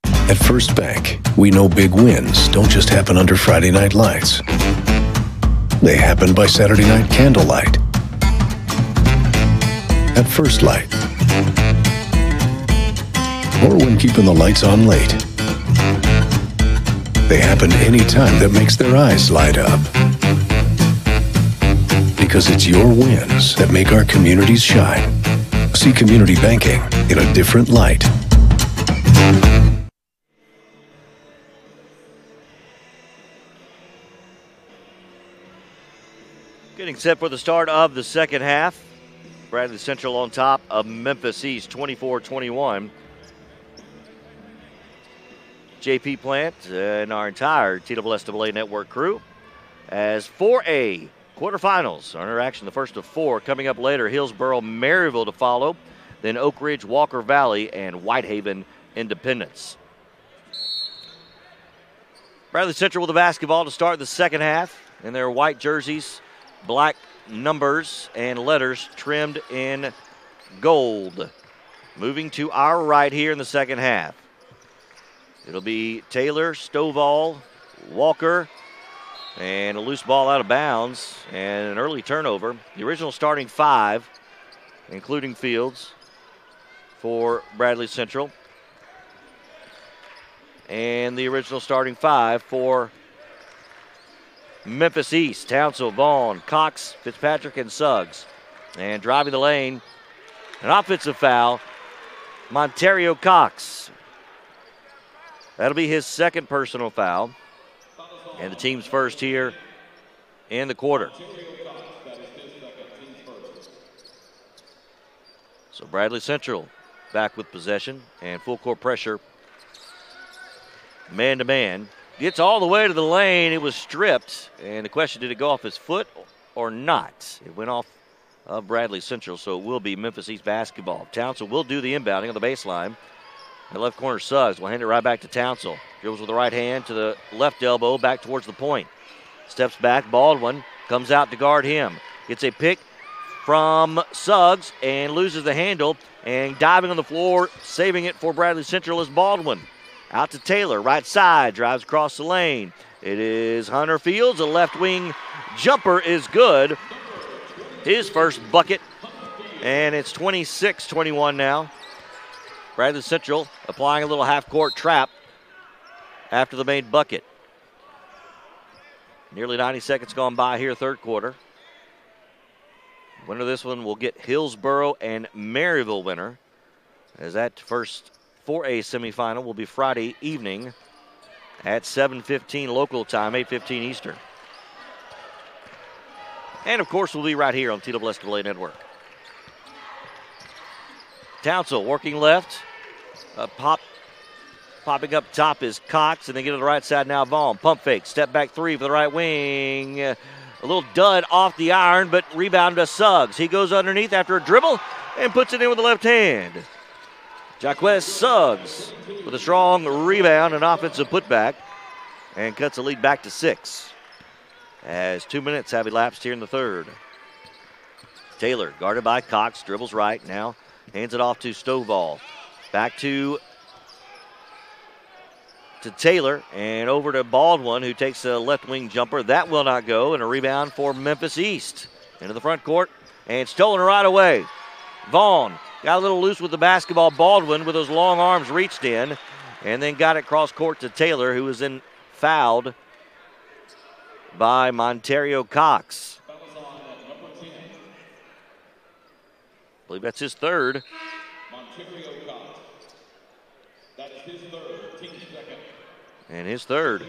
At First Bank, we know big wins don't just happen under Friday night lights. They happen by Saturday night candlelight. At First Light. Or when keeping the lights on late. They happen any time that makes their eyes light up. Because it's your wins that make our communities shine. See community banking in a different light. Getting set for the start of the second half. Bradley Central on top of Memphis East, 24-21. JP Plant and our entire TSSAA Network crew as 4A quarterfinals. Our interaction, the first of 4, coming up later. Hillsboro, Maryville to follow, then Oak Ridge, Walker Valley, and Whitehaven Independence. Bradley Central with the basketball to start the second half in their white jerseys, black numbers and letters trimmed in gold. Moving to our right here in the second half. It'll be Taylor, Stovall, Walker, and a loose ball out of bounds and an early turnover. The original starting 5, including Fields, for Bradley Central. And the original starting 5 for Memphis East: Townsend, Vaughn, Cox, Fitzpatrick, and Suggs. And driving the lane, an offensive foul, Montario Cox. That'll be his second personal foul, and the team's first here in the quarter. So Bradley Central back with possession and full court pressure. Man to man. Gets all the way to the lane. It was stripped, and the question, did it go off his foot or not? It went off of Bradley Central, so it will be Memphis East basketball. Townsend will do the inbounding on the baseline. The left corner, Suggs will hand it right back to Townsend. Dribbles with the right hand to the left elbow, back towards the point. Steps back. Baldwin comes out to guard him. Gets a pick from Suggs and loses the handle. And diving on the floor, saving it for Bradley Central is Baldwin. Out to Taylor, right side, drives across the lane. It is Hunter Fields. A left wing jumper is good. His first bucket. And it's 26-21 now. Bradley Central applying a little half-court trap after the main bucket. Nearly 90 seconds gone by here, third quarter. Winner of this one will get Hillsboro and Maryville winner, as that first 4A semifinal will be Friday evening at 7:15 local time, 8:15 Eastern. And, of course, we'll be right here on TSSAA Network. Townsville working left. Popping up top is Cox, and they get to the right side now, Vaughn. Pump fake, step back three for the right wing. A little dud off the iron, but rebound to Suggs. He goes underneath after a dribble and puts it in with the left hand. Jaquez Suggs with a strong rebound and offensive putback and cuts the lead back to 6. As 2 minutes have elapsed here in the third. Taylor guarded by Cox, dribbles right now, hands it off to Stovall. Back to Taylor and over to Baldwin, who takes a left wing jumper. That will not go, and a rebound for Memphis East. Into the front court and stolen right away. Vaughn got a little loose with the basketball. Baldwin with those long arms reached in and then got it cross court to Taylor, who was then fouled by Monterio Cox. I believe that's his third. Monterio Cox. That's his third, team second. And his third.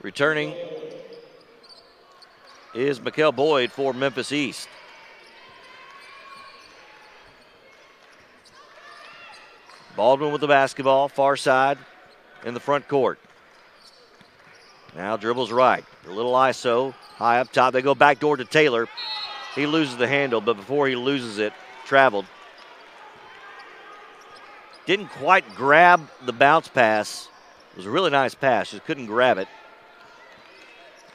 Returning is Mikael Boyd for Memphis East. Baldwin with the basketball, far side in the front court. Now dribbles right. A little ISO, high up top. They go back door to Taylor. He loses the handle, but before he loses it, traveled. Didn't quite grab the bounce pass. It was a really nice pass, just couldn't grab it.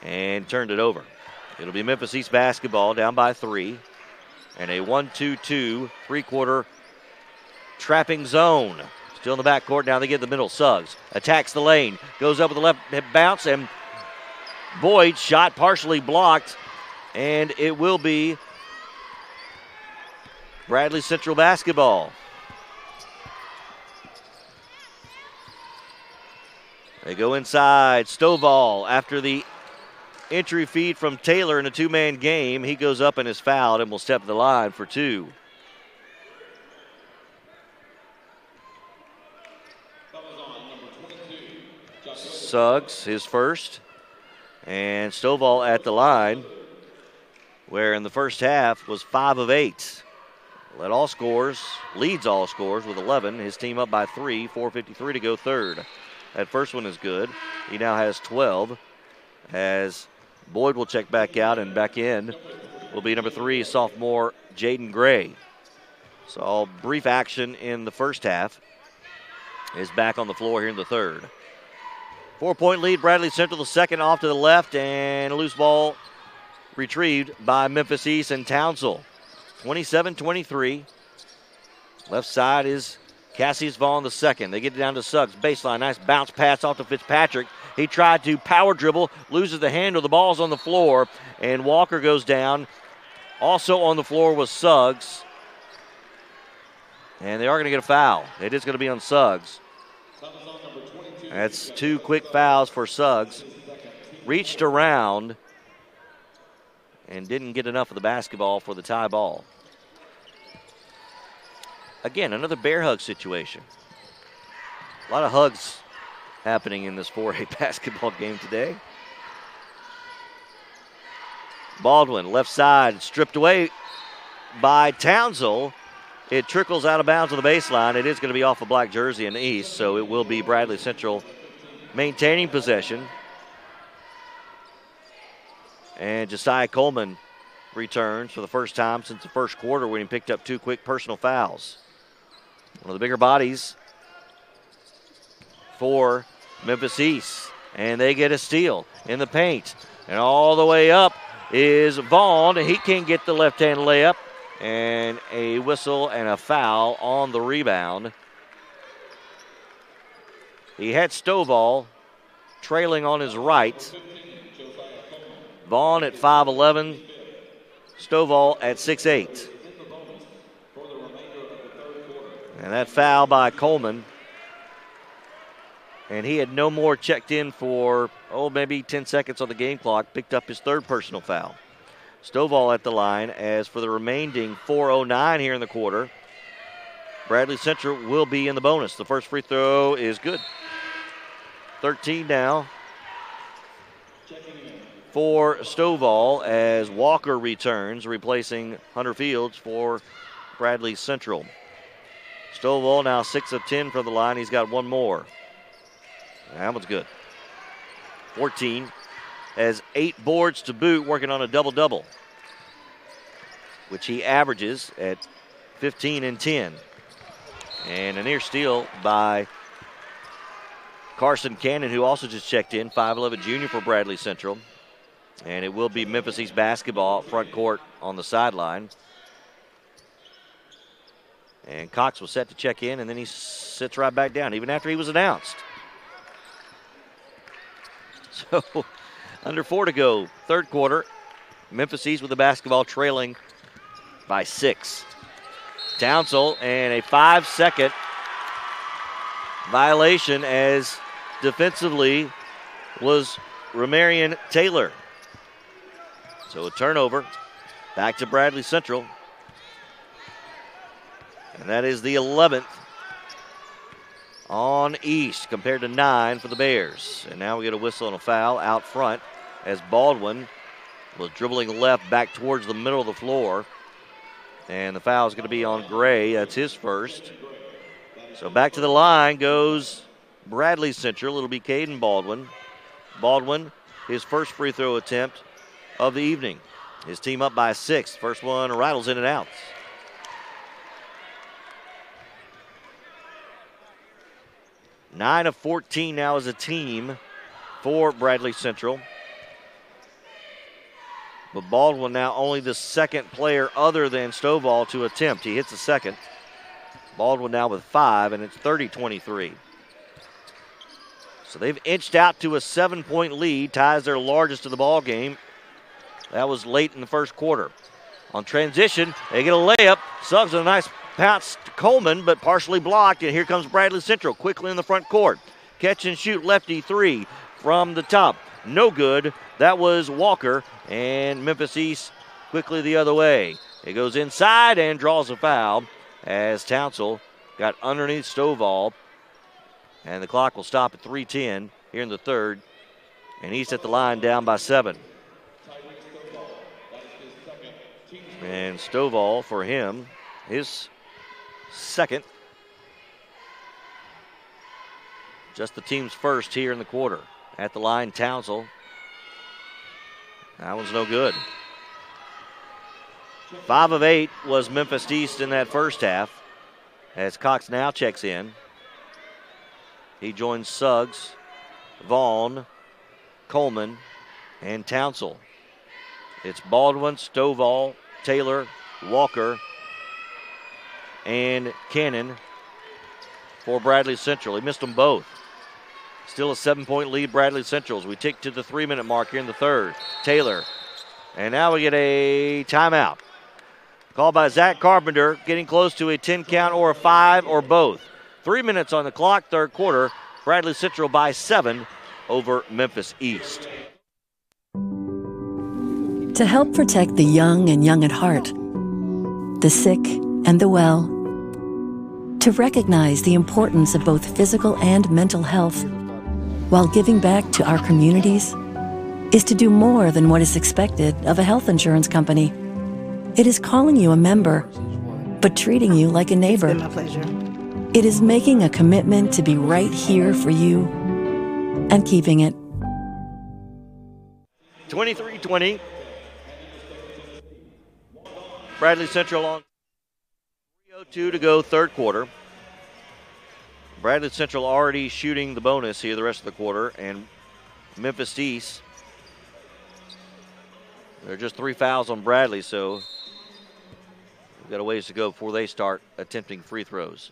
And turned it over. It'll be Memphis East basketball down by 3. And a 1-2-2, three-quarter trapping zone. Still in the backcourt. Now they get the middle. Suggs attacks the lane. Goes up with the left hip bounce. And Boyd's shot partially blocked. And it will be Bradley Central basketball. They go inside. Stovall after the entry feed from Taylor in a two-man game. He goes up and is fouled and will step to the line for 2. Suggs, his first. And Stovall at the line, where in the first half was 5 of 8. Leads all scores with 11. His team up by 3, 4:53 to go third. That first one is good. He now has 12 as Boyd will check back out, and back in will be number 3, sophomore Jaden Gray. So brief action in the first half. Is back on the floor here in the third. 4-point lead, Bradley Central, the second off to the left, and a loose ball retrieved by Memphis East and Townsville. 27-23. Left side is Cassius Vaughn the second. They get it down to Suggs. Baseline, nice bounce pass off to Fitzpatrick. He tried to power dribble, loses the handle. The ball's on the floor, and Walker goes down. Also on the floor was Suggs. And they are going to get a foul. It is going to be on Suggs. That's 2 quick fouls for Suggs. Reached around and didn't get enough of the basketball for the tie ball. Again, another bear hug situation. A lot of hugs happening in this 4A basketball game today. Baldwin, left side, stripped away by Townsville. It trickles out of bounds on the baseline. It is going to be off a black jersey in the East, so it will be Bradley Central maintaining possession. And Josiah Coleman returns for the first time since the first quarter when he picked up 2 quick personal fouls. One of the bigger bodies for Memphis East. and they get a steal in the paint. And all the way up is Vaughn. He can't get the left-hand layup, and a whistle and a foul on the rebound. He had Stovall trailing on his right. Vaughn at 5'11", Stovall at 6'8". And that foul by Coleman. And he had no more checked in for, maybe 10 seconds on the game clock. Picked up his third personal foul. Stovall at the line. As for the remaining 4:09 here in the quarter, Bradley Central will be in the bonus. The first free throw is good. 13 now for Stovall as Walker returns, replacing Hunter Fields for Bradley Central. Stovall now 6 of 10 from the line. He's got one more. That one's good. 14 has 8 boards to boot, working on a double-double, which he averages at 15 and 10. And a near steal by Carson Cannon, who also just checked in, 5'11" junior for Bradley Central. And it will be Memphis East basketball front court on the sideline. And Cox was set to check in, and then he sits right back down, even after he was announced. So, under 4 to go, third quarter. Memphis East with the basketball trailing by 6. Townsell and a 5-second violation as defensively was Ramarian Taylor. So a turnover back to Bradley Central. And that is the 11th on East compared to 9 for the Bears. And now we get a whistle and a foul out front as Baldwin was dribbling left back towards the middle of the floor. And the foul is going to be on Gray. That's his first. So back to the line goes Bradley Central. It'll be Caden Baldwin. Baldwin, his first free throw attempt of the evening. His team up by 6. First one rattles in and out. Nine of 14 now as a team for Bradley Central. But Baldwin now only the second player other than Stovall to attempt. He hits the second. Baldwin now with 5, and it's 30-23. So they've inched out to a 7-point lead, ties their largest of the ball game. That was late in the first quarter. On transition, they get a layup. Suggs with a nice bounce to Coleman, but partially blocked, and here comes Bradley Central quickly in the front court. Catch and shoot lefty 3 from the top. No good. That was Walker, and Memphis East quickly the other way. It goes inside and draws a foul as Townsell got underneath Stovall, and the clock will stop at 3:10 here in the third, and East at the line down by 7. And Stovall for him, his second. Just the team's first here in the quarter. At the line, Townsell. That one's no good. 5 of 8 was Memphis East in that first half as Cox now checks in. He joins Suggs, Vaughn, Coleman, and Townsell. It's Baldwin, Stovall, Taylor, Walker, and Cannon for Bradley Central. He missed them both. Still a 7-point lead, Bradley Central, as we tick to the 3-minute mark here in the third. Taylor. And now we get a timeout. Called by Zach Carpenter, getting close to a 10 count or a 5 or both. 3 minutes on the clock, third quarter. Bradley Central by 7 over Memphis East. To help protect the young and young at heart, the sick and the well, to recognize the importance of both physical and mental health while giving back to our communities is to do more than what is expected of a health insurance company. It is calling you a member, but treating you like a neighbor. It's been my pleasure. It is making a commitment to be right here for you and keeping it. 23-20. Bradley Central on 3:02 to go, third quarter. Bradley Central already shooting the bonus here the rest of the quarter, and Memphis East. There are just 3 fouls on Bradley, so we've got a ways to go before they start attempting free throws.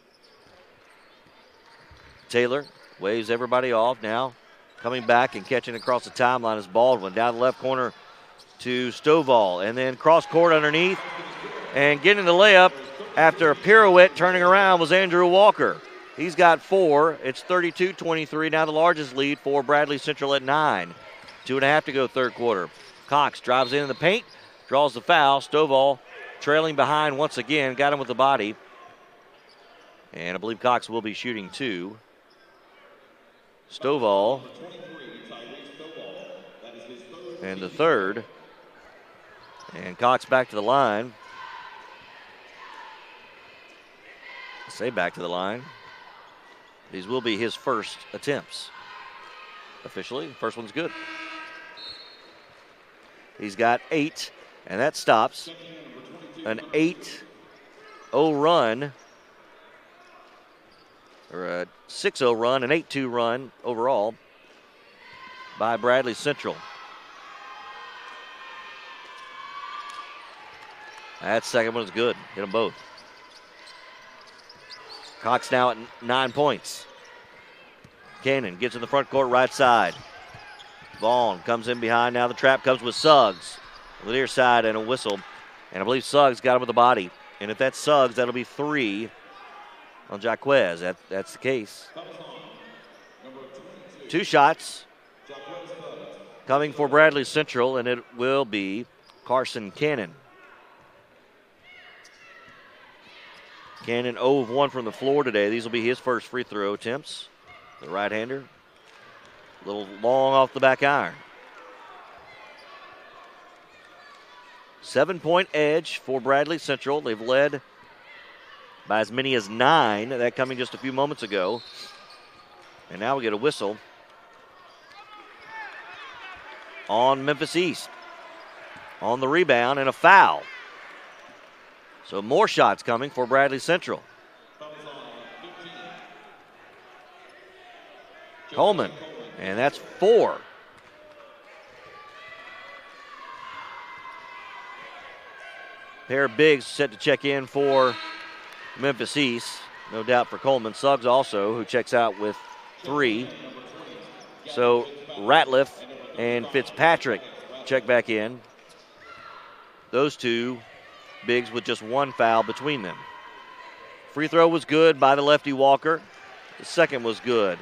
Taylor waves everybody off now. Coming back and catching across the timeline is Baldwin. Down the left corner to Stovall. And then cross court underneath. And getting the layup after a pirouette turning around was Andrew Walker. He's got 4. It's 32-23. Now the largest lead for Bradley Central at 9. 2.5 to go third quarter. Cox drives in the paint. Draws the foul. Stovall trailing behind once again. Got him with the body. And I believe Cox will be shooting 2. Stovall. And the third. And Cox back to the line. Say back to the line. These will be his first attempts. Officially, the first one's good. He's got 8, and that stops an 8-0 run, or a 6-0 run, an 8-2 run overall by Bradley Central. That second one is good. Hit them both. Cox now at 9 points. Cannon gets in the front court right side. Vaughn comes in behind. Now the trap comes with Suggs. On the near side and a whistle. And I believe Suggs got him with the body. And if that's Suggs, that'll be 3 on Jaquez. That's the case. 2 shots coming for Bradley Central, and it will be Carson Cannon. Cannon 0 of 1 from the floor today. These will be his first free throw attempts. The right-hander. A little long off the back iron. 7-point edge for Bradley Central. They've led by as many as 9. That coming just a few moments ago. And now we get a whistle on Memphis East. On the rebound and a foul. So more shots coming for Bradley Central. Coleman, and that's 4. Pair of bigs set to check in for Memphis East. No doubt for Coleman. Suggs also, who checks out with 3. So Ratliff and Fitzpatrick check back in. Those two bigs with just 1 foul between them. Free throw was good by the lefty Walker. The second was good.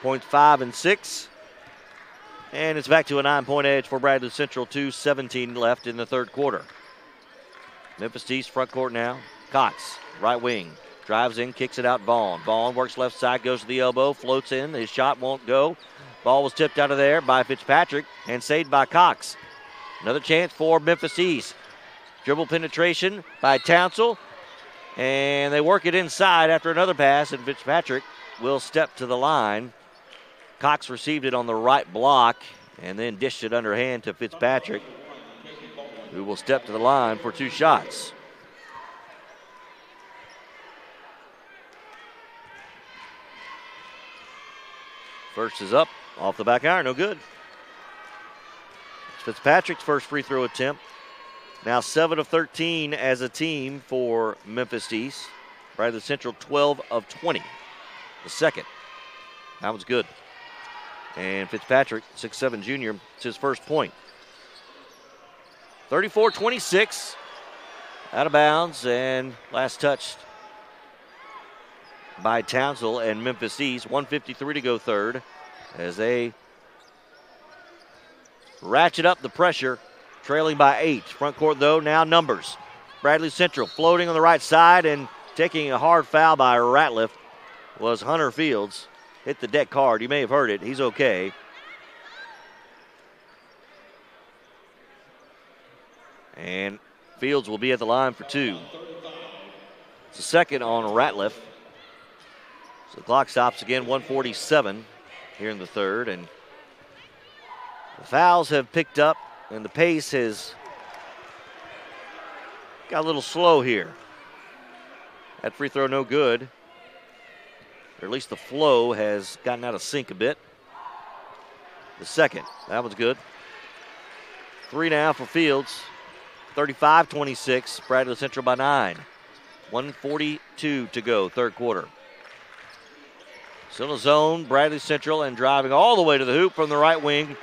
Points 5 and 6. And it's back to a 9-point edge for Bradley Central. 2:17 left in the third quarter. Memphis East front court now. Cox, right wing. Drives in, kicks it out. Vaughn. Vaughn works left side, goes to the elbow, floats in. His shot won't go. Ball was tipped out of there by Fitzpatrick and saved by Cox. Another chance for Memphis East. Dribble penetration by Townsell. And they work it inside after another pass, and Fitzpatrick will step to the line. Cox received it on the right block and then dished it underhand to Fitzpatrick, who will step to the line for 2 shots. First is up, off the back iron, no good. It's Fitzpatrick's first free throw attempt. Now 7 of 13 as a team for Memphis East. Bradley Central 12 of 20. The second. That was good. And Fitzpatrick, 6'7" junior, it's his first point. 34-26. Out of bounds, and last touched by Townsell and Memphis East. 1:53 to go third as they ratchet up the pressure, trailing by 8. Front court, though, now numbers. Bradley Central floating on the right side and taking a hard foul by Ratliff was Hunter Fields. Hit the deck hard. You may have heard it. He's okay. And Fields will be at the line for 2. It's the second on Ratliff. So the clock stops again, 1:47 here in the third. And the fouls have picked up, and the pace has got a little slow here. That free throw no good. Or at least the flow has gotten out of sync a bit. the second. That was good. 3 now for Fields. 35-26. Bradley Central by 9. 1:42 to go, third quarter. Still in zone, Bradley Central, and driving all the way to the hoop from the right wing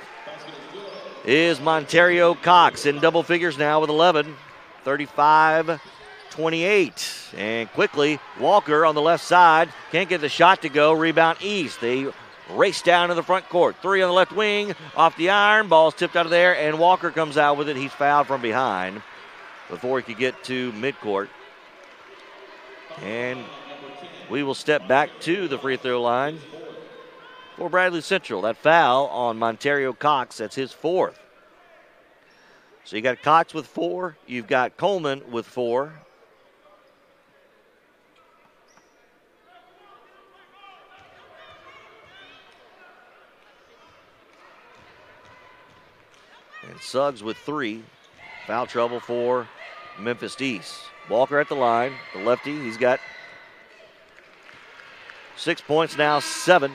is Montario Cox in double figures now with 11. 35-28. And quickly, Walker on the left side can't get the shot to go. Rebound East. They race down to the front court. 3 on the left wing, off the iron. Ball's tipped out of there, and Walker comes out with it. He's fouled from behind before he could get to midcourt. And we will step back to the free throw line for Bradley Central. That foul on Montario Cox, that's his 4th. So you got Cox with 4. You've got Coleman with 4. And Suggs with 3. Foul trouble for Memphis East. Walker at the line, the lefty. He's got 6 points now, 7.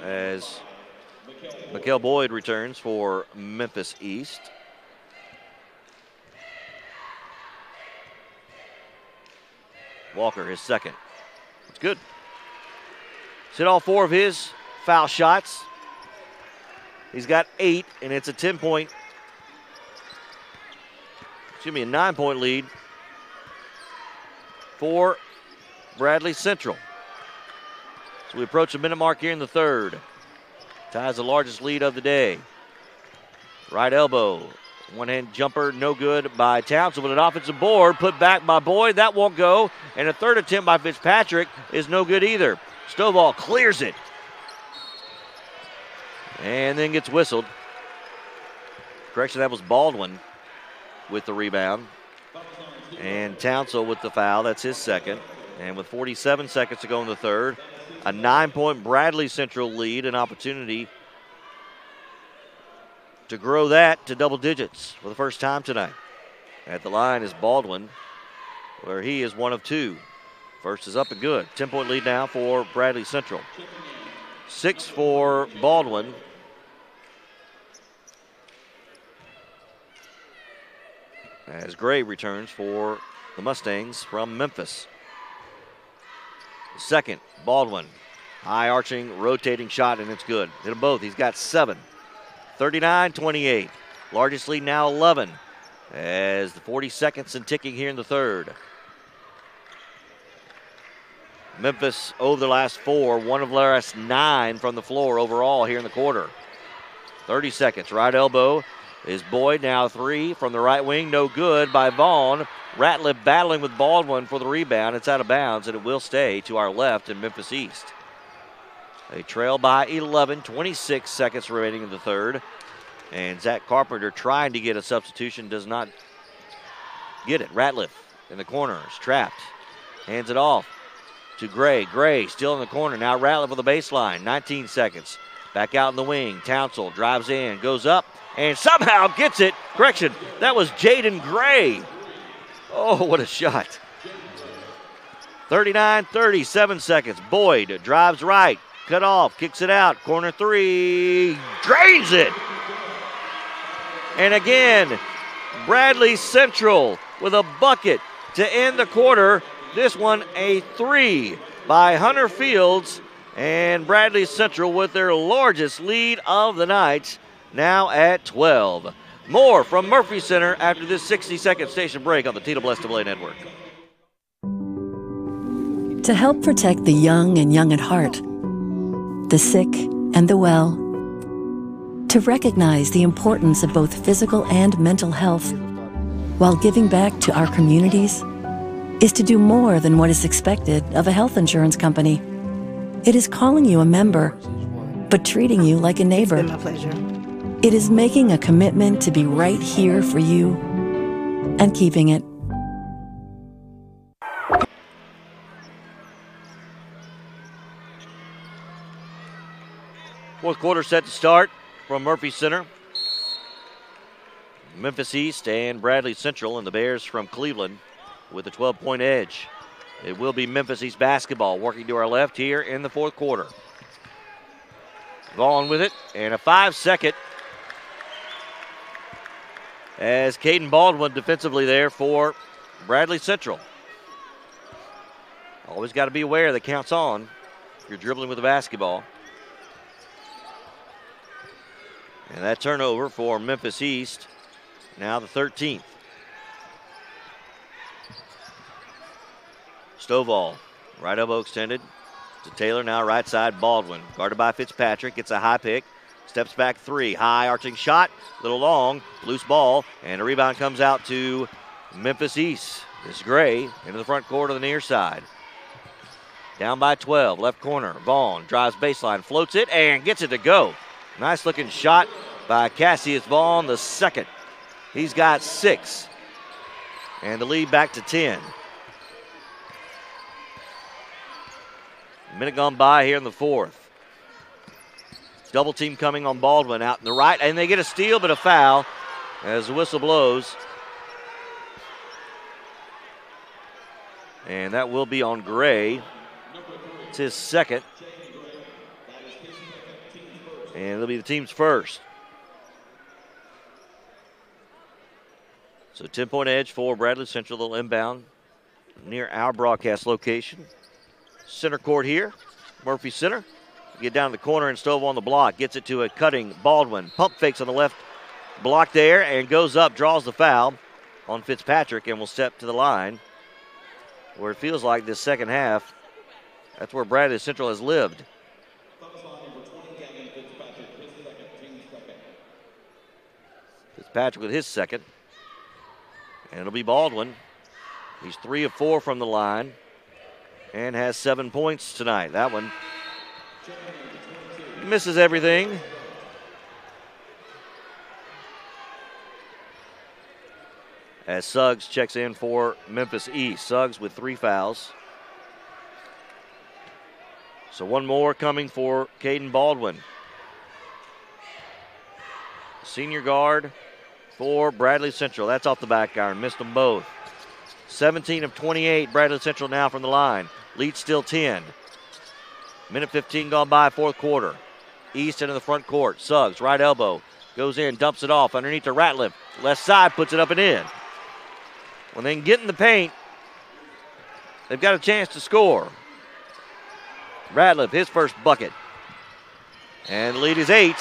As Mikael Boyd returns for Memphis East. Walker, his second. It's good. He's hit all 4 of his foul shots. He's got 8, and it's a 10-point, a 9-point lead for Bradley Central. So we approach the minute mark here in the third. Ties the largest lead of the day. Right elbow, one-hand jumper, no good by Townsend, with an offensive board put back by Boyd. That won't go, and a third attempt by Fitzpatrick is no good either. Stovall clears it, and then gets whistled. Correction, that was Baldwin with the rebound. And Townsend with the foul, that's his second. And with 47 seconds to go in the third, a 9-point Bradley Central lead, an opportunity to grow that to double digits for the first time tonight. At the line is Baldwin, where he is 1 of 2. First is up and good. 10-point lead now for Bradley Central. 6 for Baldwin. As Gray returns for the Mustangs from Memphis. Second, Baldwin. High arching, rotating shot, and it's good. Hit them both. He's got 7. 39-28. Largest lead now 11. As the 40 seconds and ticking here in the third. Memphis over the last 4. One of the last 9 from the floor overall here in the quarter. 30 seconds. Right elbow is Boyd. Now 3 from the right wing. No good by Vaughn. Ratliff battling with Baldwin for the rebound. It's out of bounds, and it will stay to our left in Memphis East. They trail by 11. 26 seconds remaining in the third. And Zach Carpenter trying to get a substitution. Does not get it. Ratliff in the corner is trapped. Hands it off to Gray. Gray still in the corner. Now Ratliff on the baseline. 19 seconds. Back out in the wing. Townsend drives in, goes up, and somehow gets it. Correction, that was Jaden Gray. Oh, what a shot. 39-30, 7 seconds. Boyd drives right, cut off, kicks it out. Corner 3, drains it. And again, Bradley Central with a bucket to end the quarter. This one a 3 by Hunter Fields. And Bradley Central with their largest lead of the night, now at 12. More from Murphy Center after this 60-second station break on the TWSAA Network. To help protect the young and young at heart, the sick and the well, to recognize the importance of both physical and mental health while giving back to our communities is to do more than what is expected of a health insurance company. It is calling you a member, but treating you like a neighbor. It's been my pleasure. It is making a commitment to be right here for you and keeping it. Fourth quarter set to start from Murphy Center. Memphis East and Bradley Central, and the Bears from Cleveland with a 12-point edge. It will be Memphis East basketball working to our left here in the fourth quarter. Vaughn with it, and a 5-second as Caden Baldwin defensively there for Bradley Central. Always got to be aware that counts on if you're dribbling with a basketball. And that turnover for Memphis East, now the 13th. Stovall, right elbow extended to Taylor, now right side, Baldwin. Guarded by Fitzpatrick, gets a high pick, steps back three, high arching shot, little long, loose ball, and a rebound comes out to Memphis East. This Gray into the front court on the near side. Down by 12, left corner, Vaughn drives baseline, floats it, and gets it to go. Nice looking shot by Cassius Vaughn, the second. He's got 6, and the lead back to 10. Minute gone by here in the fourth. Double team coming on Baldwin out in the right, and they get a steal but a foul as the whistle blows. And that will be on Gray. It's his second. And it'll be the team's first. So 10-point edge for Bradley Central, little inbound near our broadcast location. Center court here, Murphy Center. Get down to the corner and Stovall on the block. Gets it to a cutting Baldwin. Pump fakes on the left block there and goes up, draws the foul on Fitzpatrick and will step to the line where it feels like this second half, that's where Bradley Central has lived. Fitzpatrick with his second. And it'll be Baldwin. He's 3 of 4 from the line and has 7 points tonight. That one misses everything. As Suggs checks in for Memphis East. Suggs with 3 fouls. So one more coming for Caden Baldwin. Senior guard for Bradley Central. That's off the back iron. Missed them both. 17 of 28. Bradley Central now from the line. Lead still 10. Minute 15 gone by, fourth quarter. East into the front court. Suggs, right elbow. Goes in, dumps it off underneath to Ratliff. Left side, puts it up and in. When they can get in the paint, they've got a chance to score. Ratliff, his first bucket. And the lead is 8.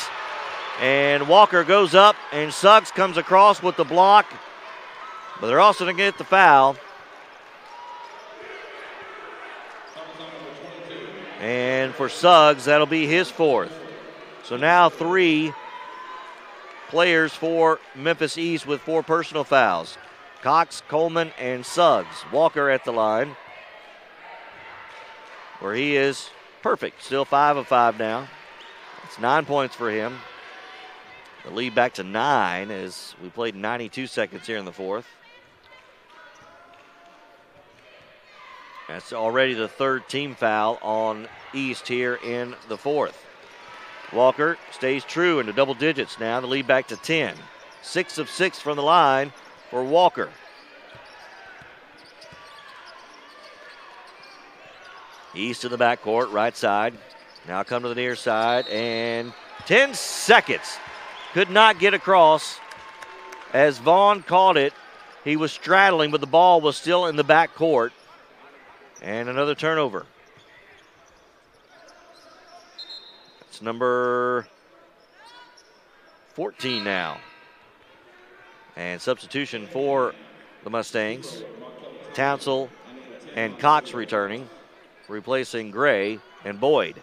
And Walker goes up, and Suggs comes across with the block. But they're also going to get the foul. And for Suggs, that'll be his 4th. So now 3 players for Memphis East with 4 personal fouls. Cox, Coleman, and Suggs. Walker at the line, where he is perfect. Still 5 of 5 now. It's 9 points for him. The lead back to 9 as we played 92 seconds here in the fourth. That's already the 3rd team foul on East here in the fourth. Walker stays true into double digits now. The lead back to 10. 6 of 6 from the line for Walker. East in the backcourt, right side. Now come to the near side, and 10 seconds. Could not get across as Vaughn caught it. He was straddling, but the ball was still in the backcourt. And another turnover. It's number 14 now. And substitution for the Mustangs. Townsell and Cox returning, replacing Gray and Boyd.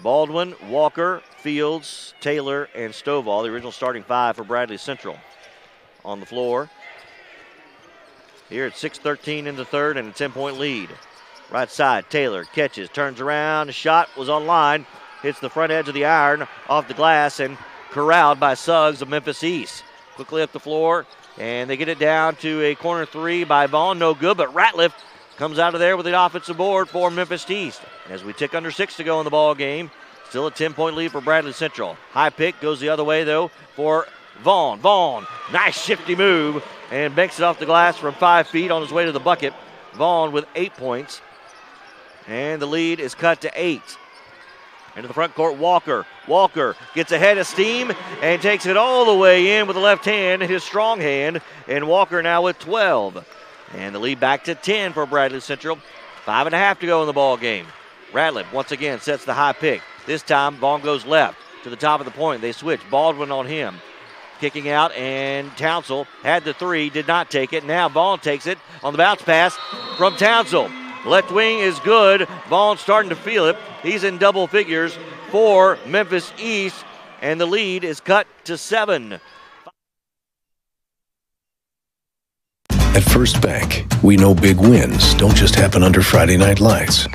Baldwin, Walker, Fields, Taylor, and Stovall, the original starting 5 for Bradley Central, on the floor. Here at 6:13 in the third and a 10-point lead. Right side, Taylor catches, turns around, the shot was on line, hits the front edge of the iron off the glass and corralled by Suggs of Memphis East. Quickly up the floor, and they get it down to a corner 3 by Vaughn, no good, but Ratliff comes out of there with the offensive board for Memphis East. As we tick under 6 to go in the ball game, still a 10-point lead for Bradley Central. High pick goes the other way, though, for Vaughn. Vaughn, nice shifty move, and banks it off the glass from 5 feet on his way to the bucket. Vaughn with 8 points, and the lead is cut to 8. Into the front court, Walker. Walker gets ahead of steam and takes it all the way in with the left hand, his strong hand. And Walker now with 12. And the lead back to 10 for Bradley Central. 5.5 to go in the ball game. Radlett once again sets the high pick. This time, Vaughn goes left to the top of the point. They switch. Baldwin on him. Kicking out, and Townsell had the three, did not take it. Now Vaughn takes it on the bounce pass from Townsell. Left wing is good. Vaughn's starting to feel it. He's in double figures for Memphis East, and the lead is cut to 7. At First Bank, we know big wins don't just happen under Friday night lights.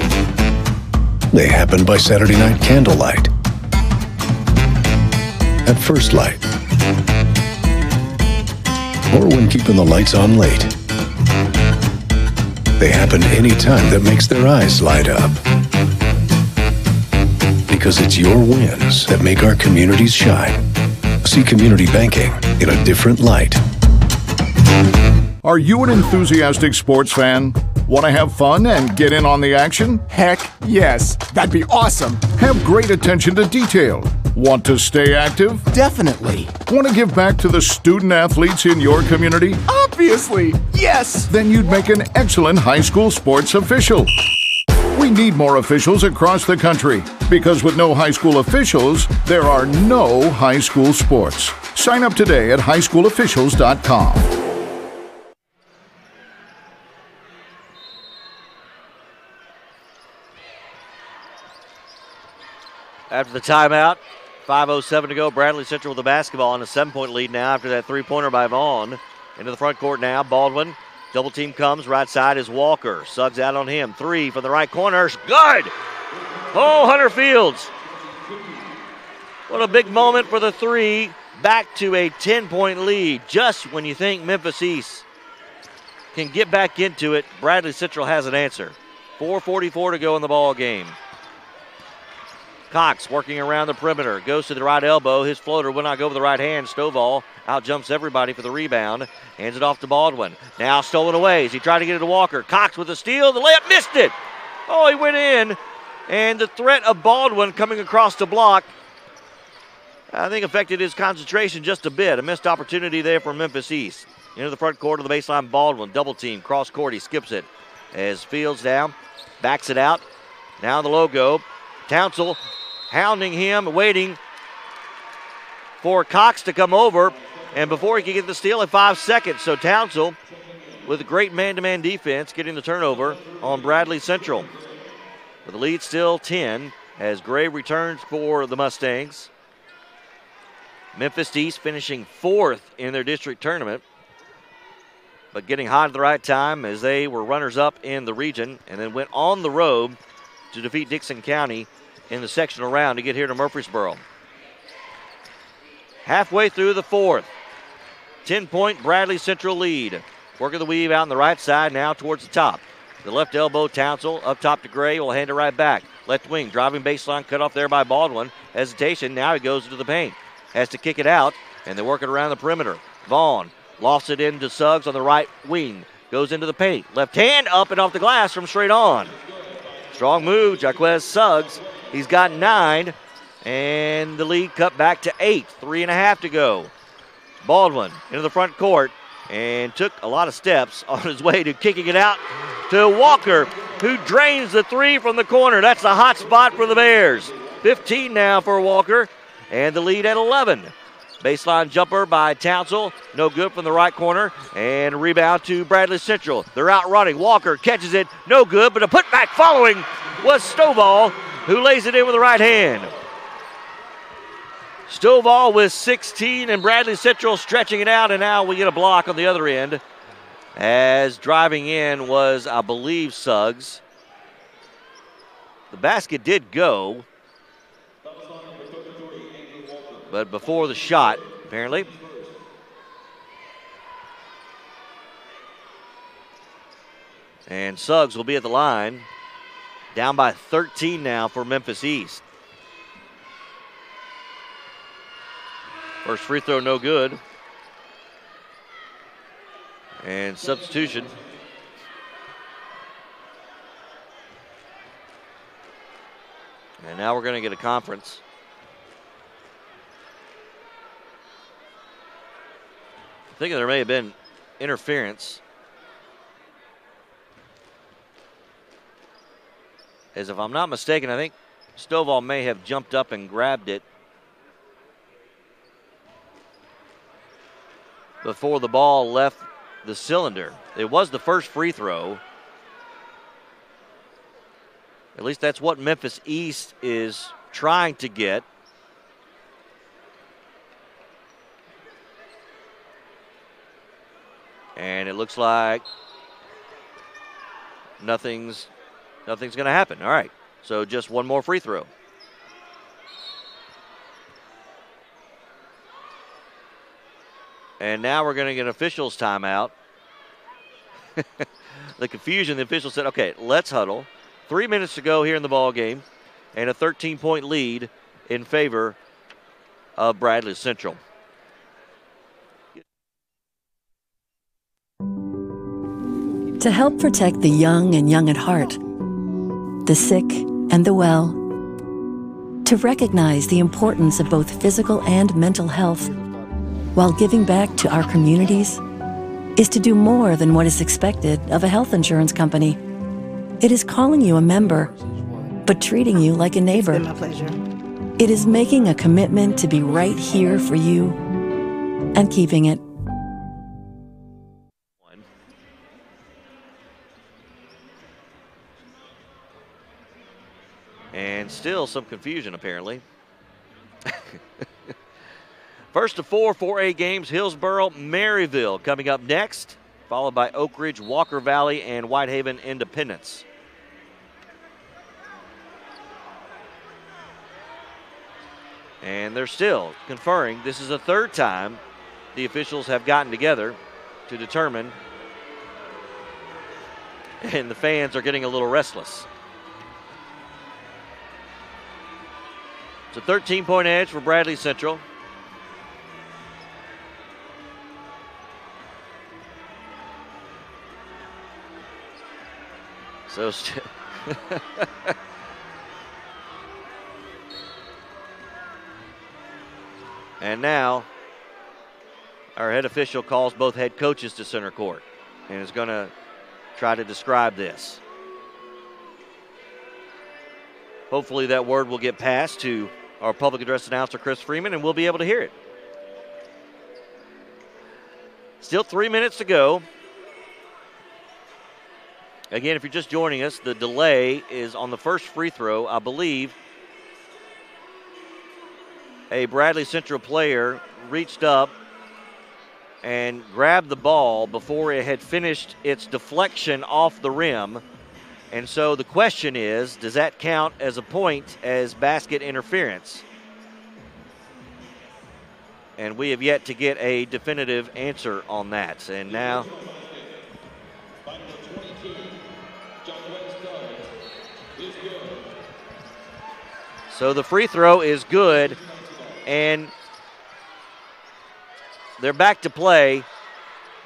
They happen by Saturday night candlelight. At First Light. Or when keeping the lights on late. They happen any time that makes their eyes light up. Because it's your wins that make our communities shine. See community banking in a different light. Are you an enthusiastic sports fan? Want to have fun and get in on the action? Heck yes. That'd be awesome. Have great attention to detail. Want to stay active? Definitely. Want to give back to the student athletes in your community? Obviously. Yes. Then you'd make an excellent high school sports official. We need more officials across the country because with no high school officials, there are no high school sports. Sign up today at highschoolofficials.com. After the timeout, 5:07 to go. Bradley Central with the basketball on a 7-point lead now after that three-pointer by Vaughn. Into the front court now. Baldwin. Double team comes. Right side is Walker. Suggs out on him. Three from the right corner. Good! Oh, Hunter Fields. What a big moment for the three. Back to a 10-point lead. Just when you think Memphis East can get back into it, Bradley Central has an answer. 4:44 to go in the ball game. Cox working around the perimeter. Goes to the right elbow. His floater will not go with the right hand. Stovall out jumps everybody for the rebound. Hands it off to Baldwin. Now stolen away as he tried to get it to Walker. Cox with a steal. The layup missed it. Oh, he went in. And the threat of Baldwin coming across the block, I think, affected his concentration just a bit. A missed opportunity there for Memphis East. Into the front court of the baseline, Baldwin. Double team. Cross court. He skips it. As Fields down. Backs it out. Now the logo. Townsell hounding him, waiting for Cox to come over. And before he can get the steal in 5 seconds. So Townsell with a great man-to-man defense getting the turnover on Bradley Central. But the lead still 10 as Gray returns for the Mustangs. Memphis East finishing 4th in their district tournament, but getting hot at the right time as they were runners-up in the region and then went on the road to defeat Dixon County in the sectional round to get here to Murfreesboro. Halfway through the 4th, 10-point Bradley Central lead. Working the weave out on the right side now towards the top. The left elbow, Townsell up top to Gray, will hand it right back. Left wing, driving baseline, cut off there by Baldwin. Hesitation, now he goes into the paint. Has to kick it out, and they're working around the perimeter. Vaughn lofts it into Suggs on the right wing. Goes into the paint. Left hand up and off the glass from straight on. Strong move, Jaquez Suggs. He's got 9, and the lead cut back to 8. 3.5 to go. Baldwin into the front court and took a lot of steps on his way to kicking it out to Walker, who drains the three from the corner. That's the hot spot for the Bears. 15 now for Walker, and the lead at 11. Baseline jumper by Townsell, no good from the right corner, and a rebound to Bradley Central. They're out running. Walker catches it, no good, but a putback following was Stovall, who lays it in with the right hand. Stovall with 16, and Bradley Central stretching it out, and now we get a block on the other end. As driving in was, I believe, Suggs. The basket did go, but before the shot, apparently. And Suggs will be at the line. Down by 13 now for Memphis East. First free throw, no good. And And now we're going to get a conference. I think there may have been interference. As if I'm not mistaken, I think Stovall may have jumped up and grabbed it before the ball left the cylinder. It was the first free throw. At least that's what Memphis East is trying to get. And it looks like nothing's going to happen. All right, so just one more free throw. And now we're going to get an officials timeout. The confusion, the official said, okay, let's huddle. 3 minutes to go here in the ball game, and a 13-point lead in favor of Bradley Central. To help protect the young and young at heart, the sick and the well, to recognize the importance of both physical and mental health while giving back to our communities is to do more than what is expected of a health insurance company. It is calling you a member, but treating you like a neighbor. It's been my pleasure. It is making a commitment to be right here for you and keeping it. And still some confusion, apparently. First of 4A games, Hillsboro, Maryville coming up next, followed by Oak Ridge, Walker Valley, and Whitehaven Independence. And they're still conferring. This is the third time the officials have gotten together to determine, and the fans are getting a little restless. It's a 13-point edge for Bradley Central. So and now our head official calls both head coaches to center court and is going to try to describe this. Hopefully that word will get passed to our public address announcer, Chris Freeman, and we'll be able to hear it. Still 3 minutes to go. Again, if you're just joining us, the delay is on the first free throw. I believe a Bradley Central player reached up and grabbed the ball before it had finished its deflection off the rim. And so the question is, does that count as a point as basket interference? And we have yet to get a definitive answer on that. And now so the free throw is good, and they're back to play.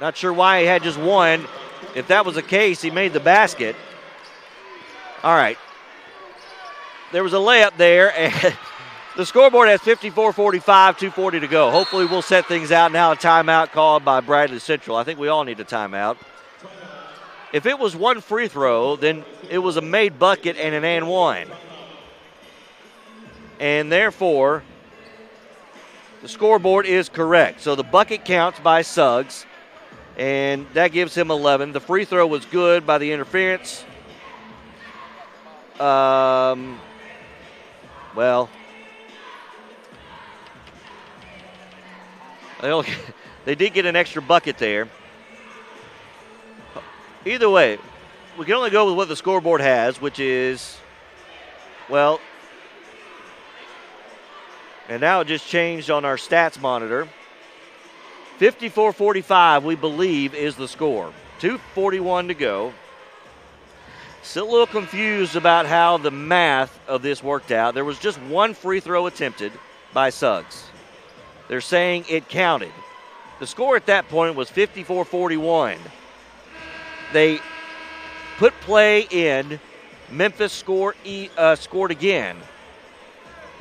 Not sure why he had just one. If that was the case, he made the basket. All right. There was a layup there, and the scoreboard has 54-45, 2:40 to go. Hopefully we'll set things out now. A timeout called by Bradley Central. I think we all need a timeout. If it was one free throw, then it was a made bucket and an and one. And therefore, the scoreboard is correct. So the bucket counts by Suggs, and that gives him 11. The free throw was good by the interference. Well, they did get an extra bucket there. Either way, we can only go with what the scoreboard has, which is, well, and now it just changed on our stats monitor. 54-45, we believe, is the score. 2:41 to go. Still a little confused about how the math of this worked out. There was just one free throw attempted by Suggs. They're saying it counted. The score at that point was 54-41. They put play in. Memphis scored again.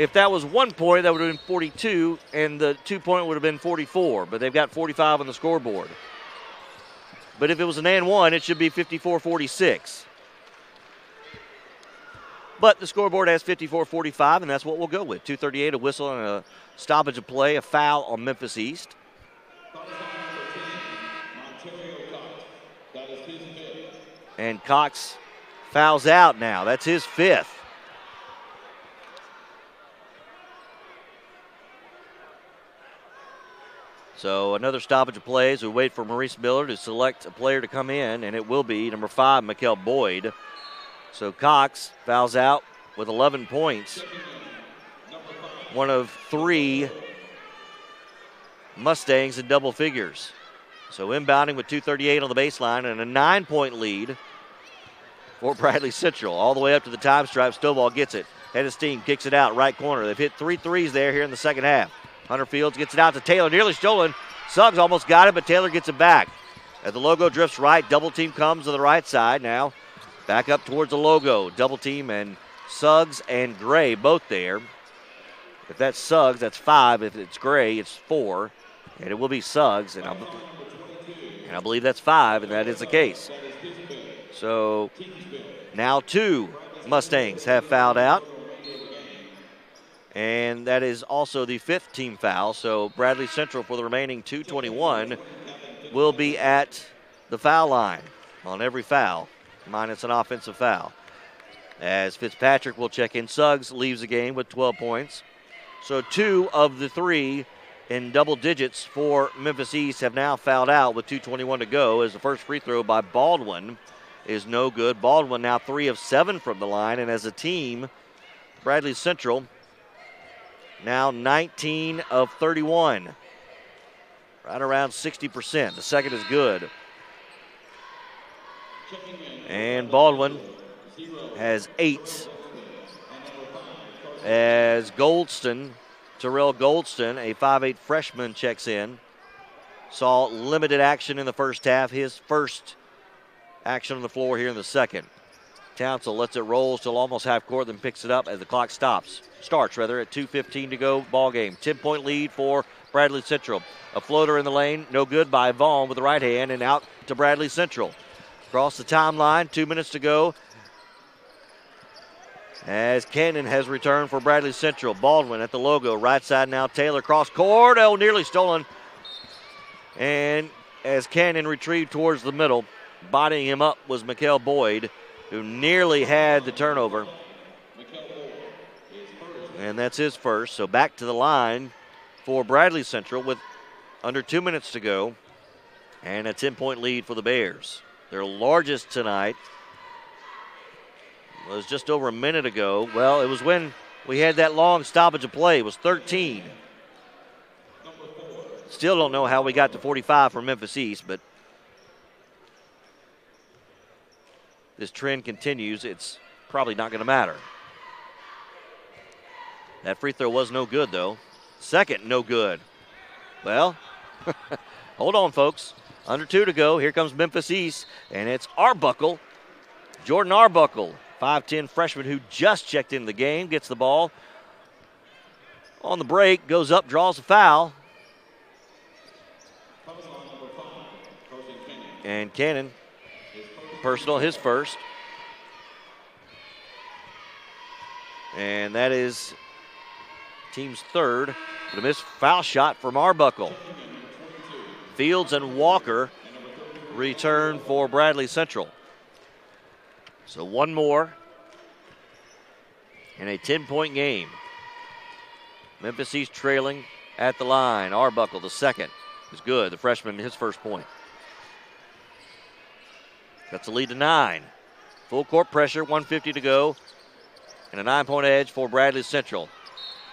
If that was 1 point, that would have been 42, and the 2 point would have been 44, but they've got 45 on the scoreboard. But if it was an and one, it should be 54-46. But the scoreboard has 54-45, and that's what we'll go with. 2:38, a whistle and a stoppage of play, a foul on Memphis East. And Cox fouls out now. That's his fifth. So another stoppage of plays. We wait for Maurice Miller to select a player to come in, and it will be number 5, Mikel Boyd. So Cox fouls out with 11 points. One of 3 Mustangs in double figures. So inbounding with 2:38 on the baseline and a 9-point lead for Bradley Central. All the way up to the time stripe. Stovall gets it. Head of steam, kicks it out, right corner. They've hit 3 threes there here in the second half. Hunter Fields gets it out to Taylor, nearly stolen. Suggs almost got it, but Taylor gets it back. As the logo drifts right, double team comes to the right side. Now back up towards the logo. Double team and Suggs and Gray both there. If that's Suggs, that's 5. If it's Gray, it's 4. And it will be Suggs, and I believe that's 5, and that is the case. So now 2 Mustangs have fouled out. And that is also the 5th team foul. So Bradley Central, for the remaining 2:21, will be at the foul line on every foul, minus an offensive foul. As Fitzpatrick will check in. Suggs leaves the game with 12 points. So 2 of the 3 in double digits for Memphis East have now fouled out with 2:21 to go, as the first free throw by Baldwin is no good. Baldwin now 3 of 7 from the line, and as a team, Bradley Central now 19 of 31. Right around 60%. The second is good. And Baldwin has 8. As Terrell Goldston, a 5'8 freshman, checks in. Saw limited action in the first half. His first action on the floor here in the second. Townsend lets it roll till almost half court, then picks it up as the clock starts at 2:15 to go ball game. 10-point lead for Bradley Central. A floater in the lane, no good by Vaughn with the right hand, and out to Bradley Central. Across the timeline, 2 minutes to go. As Cannon has returned for Bradley Central. Baldwin at the logo, right side now. Taylor cross court, nearly stolen. And as Cannon retrieved towards the middle, bodying him up was Mikel Boyd, who nearly had the turnover. And that's his first. So back to the line for Bradley Central with under 2 minutes to go. And a 10-point lead for the Bears. Their largest tonight was just over a minute ago. Well, it was when we had that long stoppage of play. It was 13. Still don't know how we got to 45 for Memphis East, but this trend continues. It's probably not going to matter. That free throw was no good, though. Second, no good. Well, hold on, folks. Under 2 to go. Here comes Memphis East, and it's Arbuckle. Jordan Arbuckle, 5'10 freshman who just checked into the game, gets the ball on the break, goes up, draws a foul. And Cannon, personal, his first. And that is team's third. But a missed foul shot from Arbuckle. Fields and Walker return for Bradley Central. So one more in a 10-point game. Memphis East trailing at the line. Arbuckle, the second, is good. The freshman, his first point. That's a lead to 9. Full court pressure, 1:50 to go. And a 9-point edge for Bradley Central.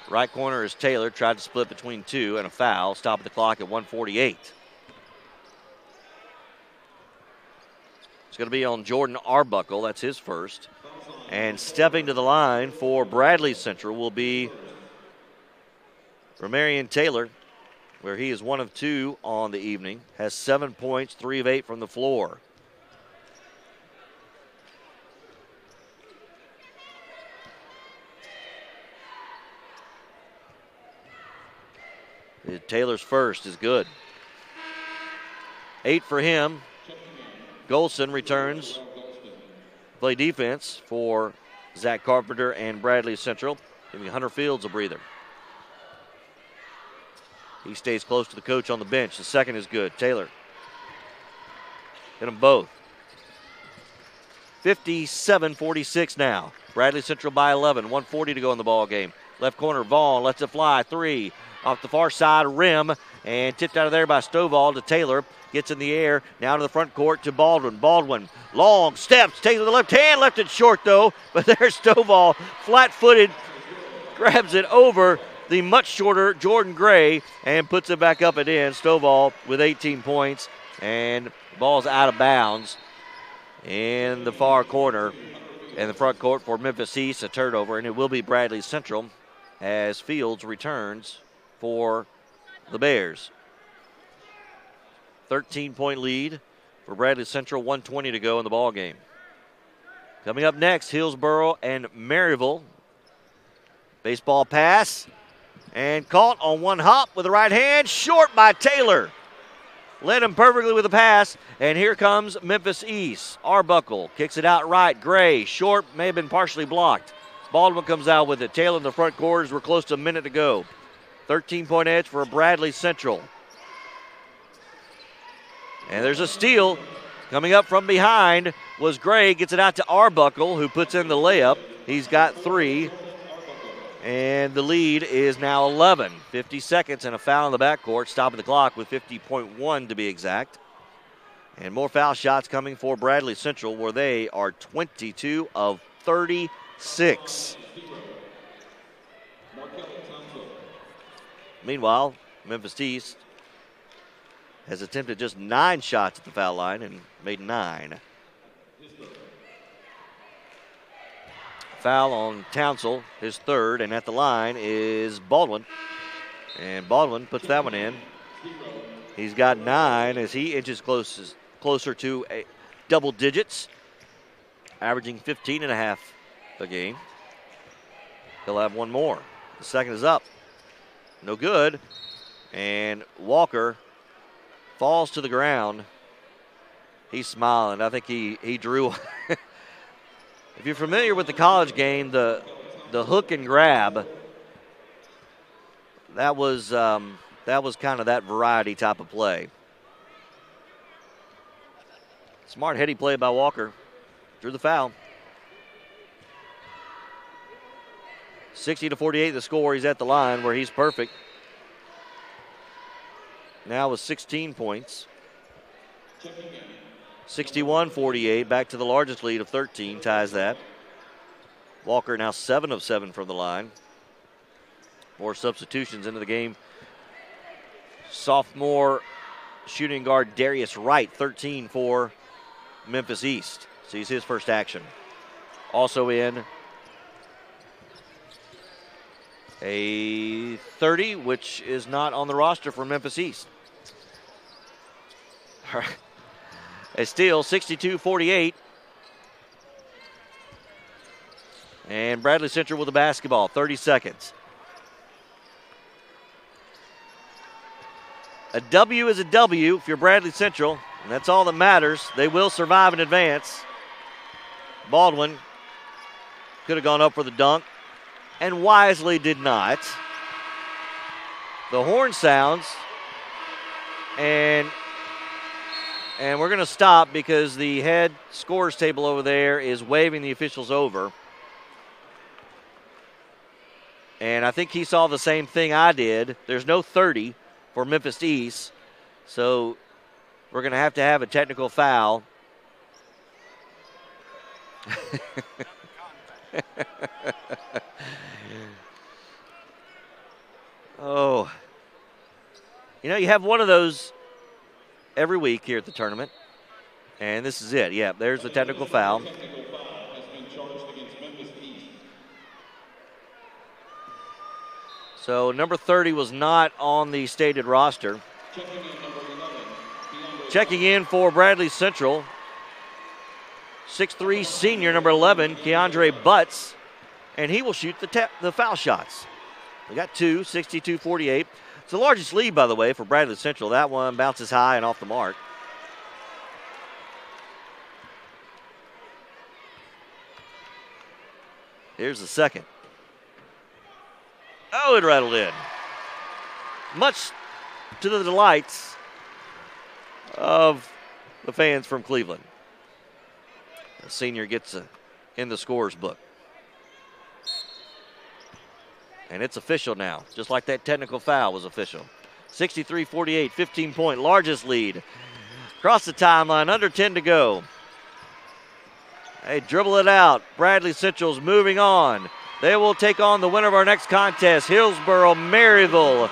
Right corner is Taylor, tried to split between 2 and a foul. Stop the clock at 1:48. It's going to be on Jordan Arbuckle. That's his first. And stepping to the line for Bradley Central will be Ramarian Taylor, where he is 1 of 2 on the evening. Has 7 points, 3 of 8 from the floor. Taylor's first is good. 8 for him. Golson returns. Play defense for Zach Carpenter and Bradley Central, giving Hunter Fields a breather. He stays close to the coach on the bench. The second is good. Taylor. Hit them both. 57-46 now. Bradley Central by 11. 1:40 to go in the ball game. Left corner, Vaughn lets it fly. 3 off the far side rim and tipped out of there by Stovall to Taylor. Gets in the air, now to the front court to Baldwin. Baldwin, long steps, takes the left hand, left it short though, but there's Stovall, flat-footed, grabs it over the much shorter Jordan Gray and puts it back up and in. Stovall with 18 points, and the ball's out of bounds in the far corner in the front court for Memphis East, a turnover, and it will be Bradley Central as Fields returns for the Bears. 13-point lead for Bradley Central, 1:20 to go in the ball game. Coming up next, Hillsboro and Maryville. Baseball pass and caught on one hop with the right hand, short by Taylor. Led him perfectly with the pass, and here comes Memphis East. Arbuckle kicks it out right. Gray, short, may have been partially blocked. Baldwin comes out with it. Taylor in the front quarters. We're close to a minute to go. 13-point edge for Bradley Central. And there's a steal. Coming up from behind was Gray. Gets it out to Arbuckle, who puts in the layup. He's got 3. And the lead is now 11. 50 seconds and a foul in the backcourt, stopping the clock with 50.1 to be exact. And more foul shots coming for Bradley Central, where they are 22 of 36. Meanwhile, Memphis East has attempted just 9 shots at the foul line and made 9. Foul on Townsell, his third, and at the line is Baldwin. And Baldwin puts that one in. He's got 9 as he inches closer to double digits, averaging 15.5 a game. He'll have one more. The second is up. No good. And Walker falls to the ground. He's smiling. I think he drew. If you're familiar with the college game, the hook and grab, that was kind of that variety type of play. Smart heady play by Walker. Drew the foul. 60-48 the score. He's at the line where he's perfect. Now with 16 points. 61-48, back to the largest lead of 13, ties that. Walker now 7 of 7 from the line. More substitutions into the game. Sophomore shooting guard Darius Wright, 13 for Memphis East. Sees his first action. Also in a 30, which is not on the roster for Memphis East. All right. A steal, 62-48. And Bradley Central with the basketball, 30 seconds. A W is a W if you're Bradley Central, and that's all that matters. They will survive in advance. Baldwin could have gone up for the dunk, and wisely did not. The horn sounds, and we're going to stop because the head scores table over there is waving the officials over. And I think he saw the same thing I did. There's no 30 for Memphis East, so we're going to have a technical foul. Oh. You know, you have one of those every week here at the tournament, and this is it. Yeah, there's the technical foul. So number 30 was not on the stated roster. Checking in for Bradley Central, 6'3" senior, number 11, Keandre Butts, and he will shoot the foul shots. We got two, 62-48. It's the largest lead, by the way, for Bradley Central. That one bounces high and off the mark. Here's the second. Oh, it rattled in. Much to the delights of the fans from Cleveland. The senior gets in the scorer's book. And it's official now, just like that technical foul was official. 63-48, 15-point, largest lead. Across the timeline, under 10 to go. They dribble it out. Bradley Central's moving on. They will take on the winner of our next contest, Hillsboro Maryville.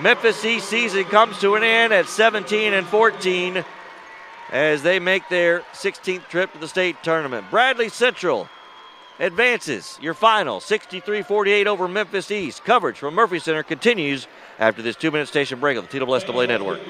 Memphis East season comes to an end at 17-14 as they make their 16th trip to the state tournament. Bradley Central advances. Your final, 63-48 over Memphis East. Coverage from Murphy Center continues after this 2-minute station break on the TSSAA Network.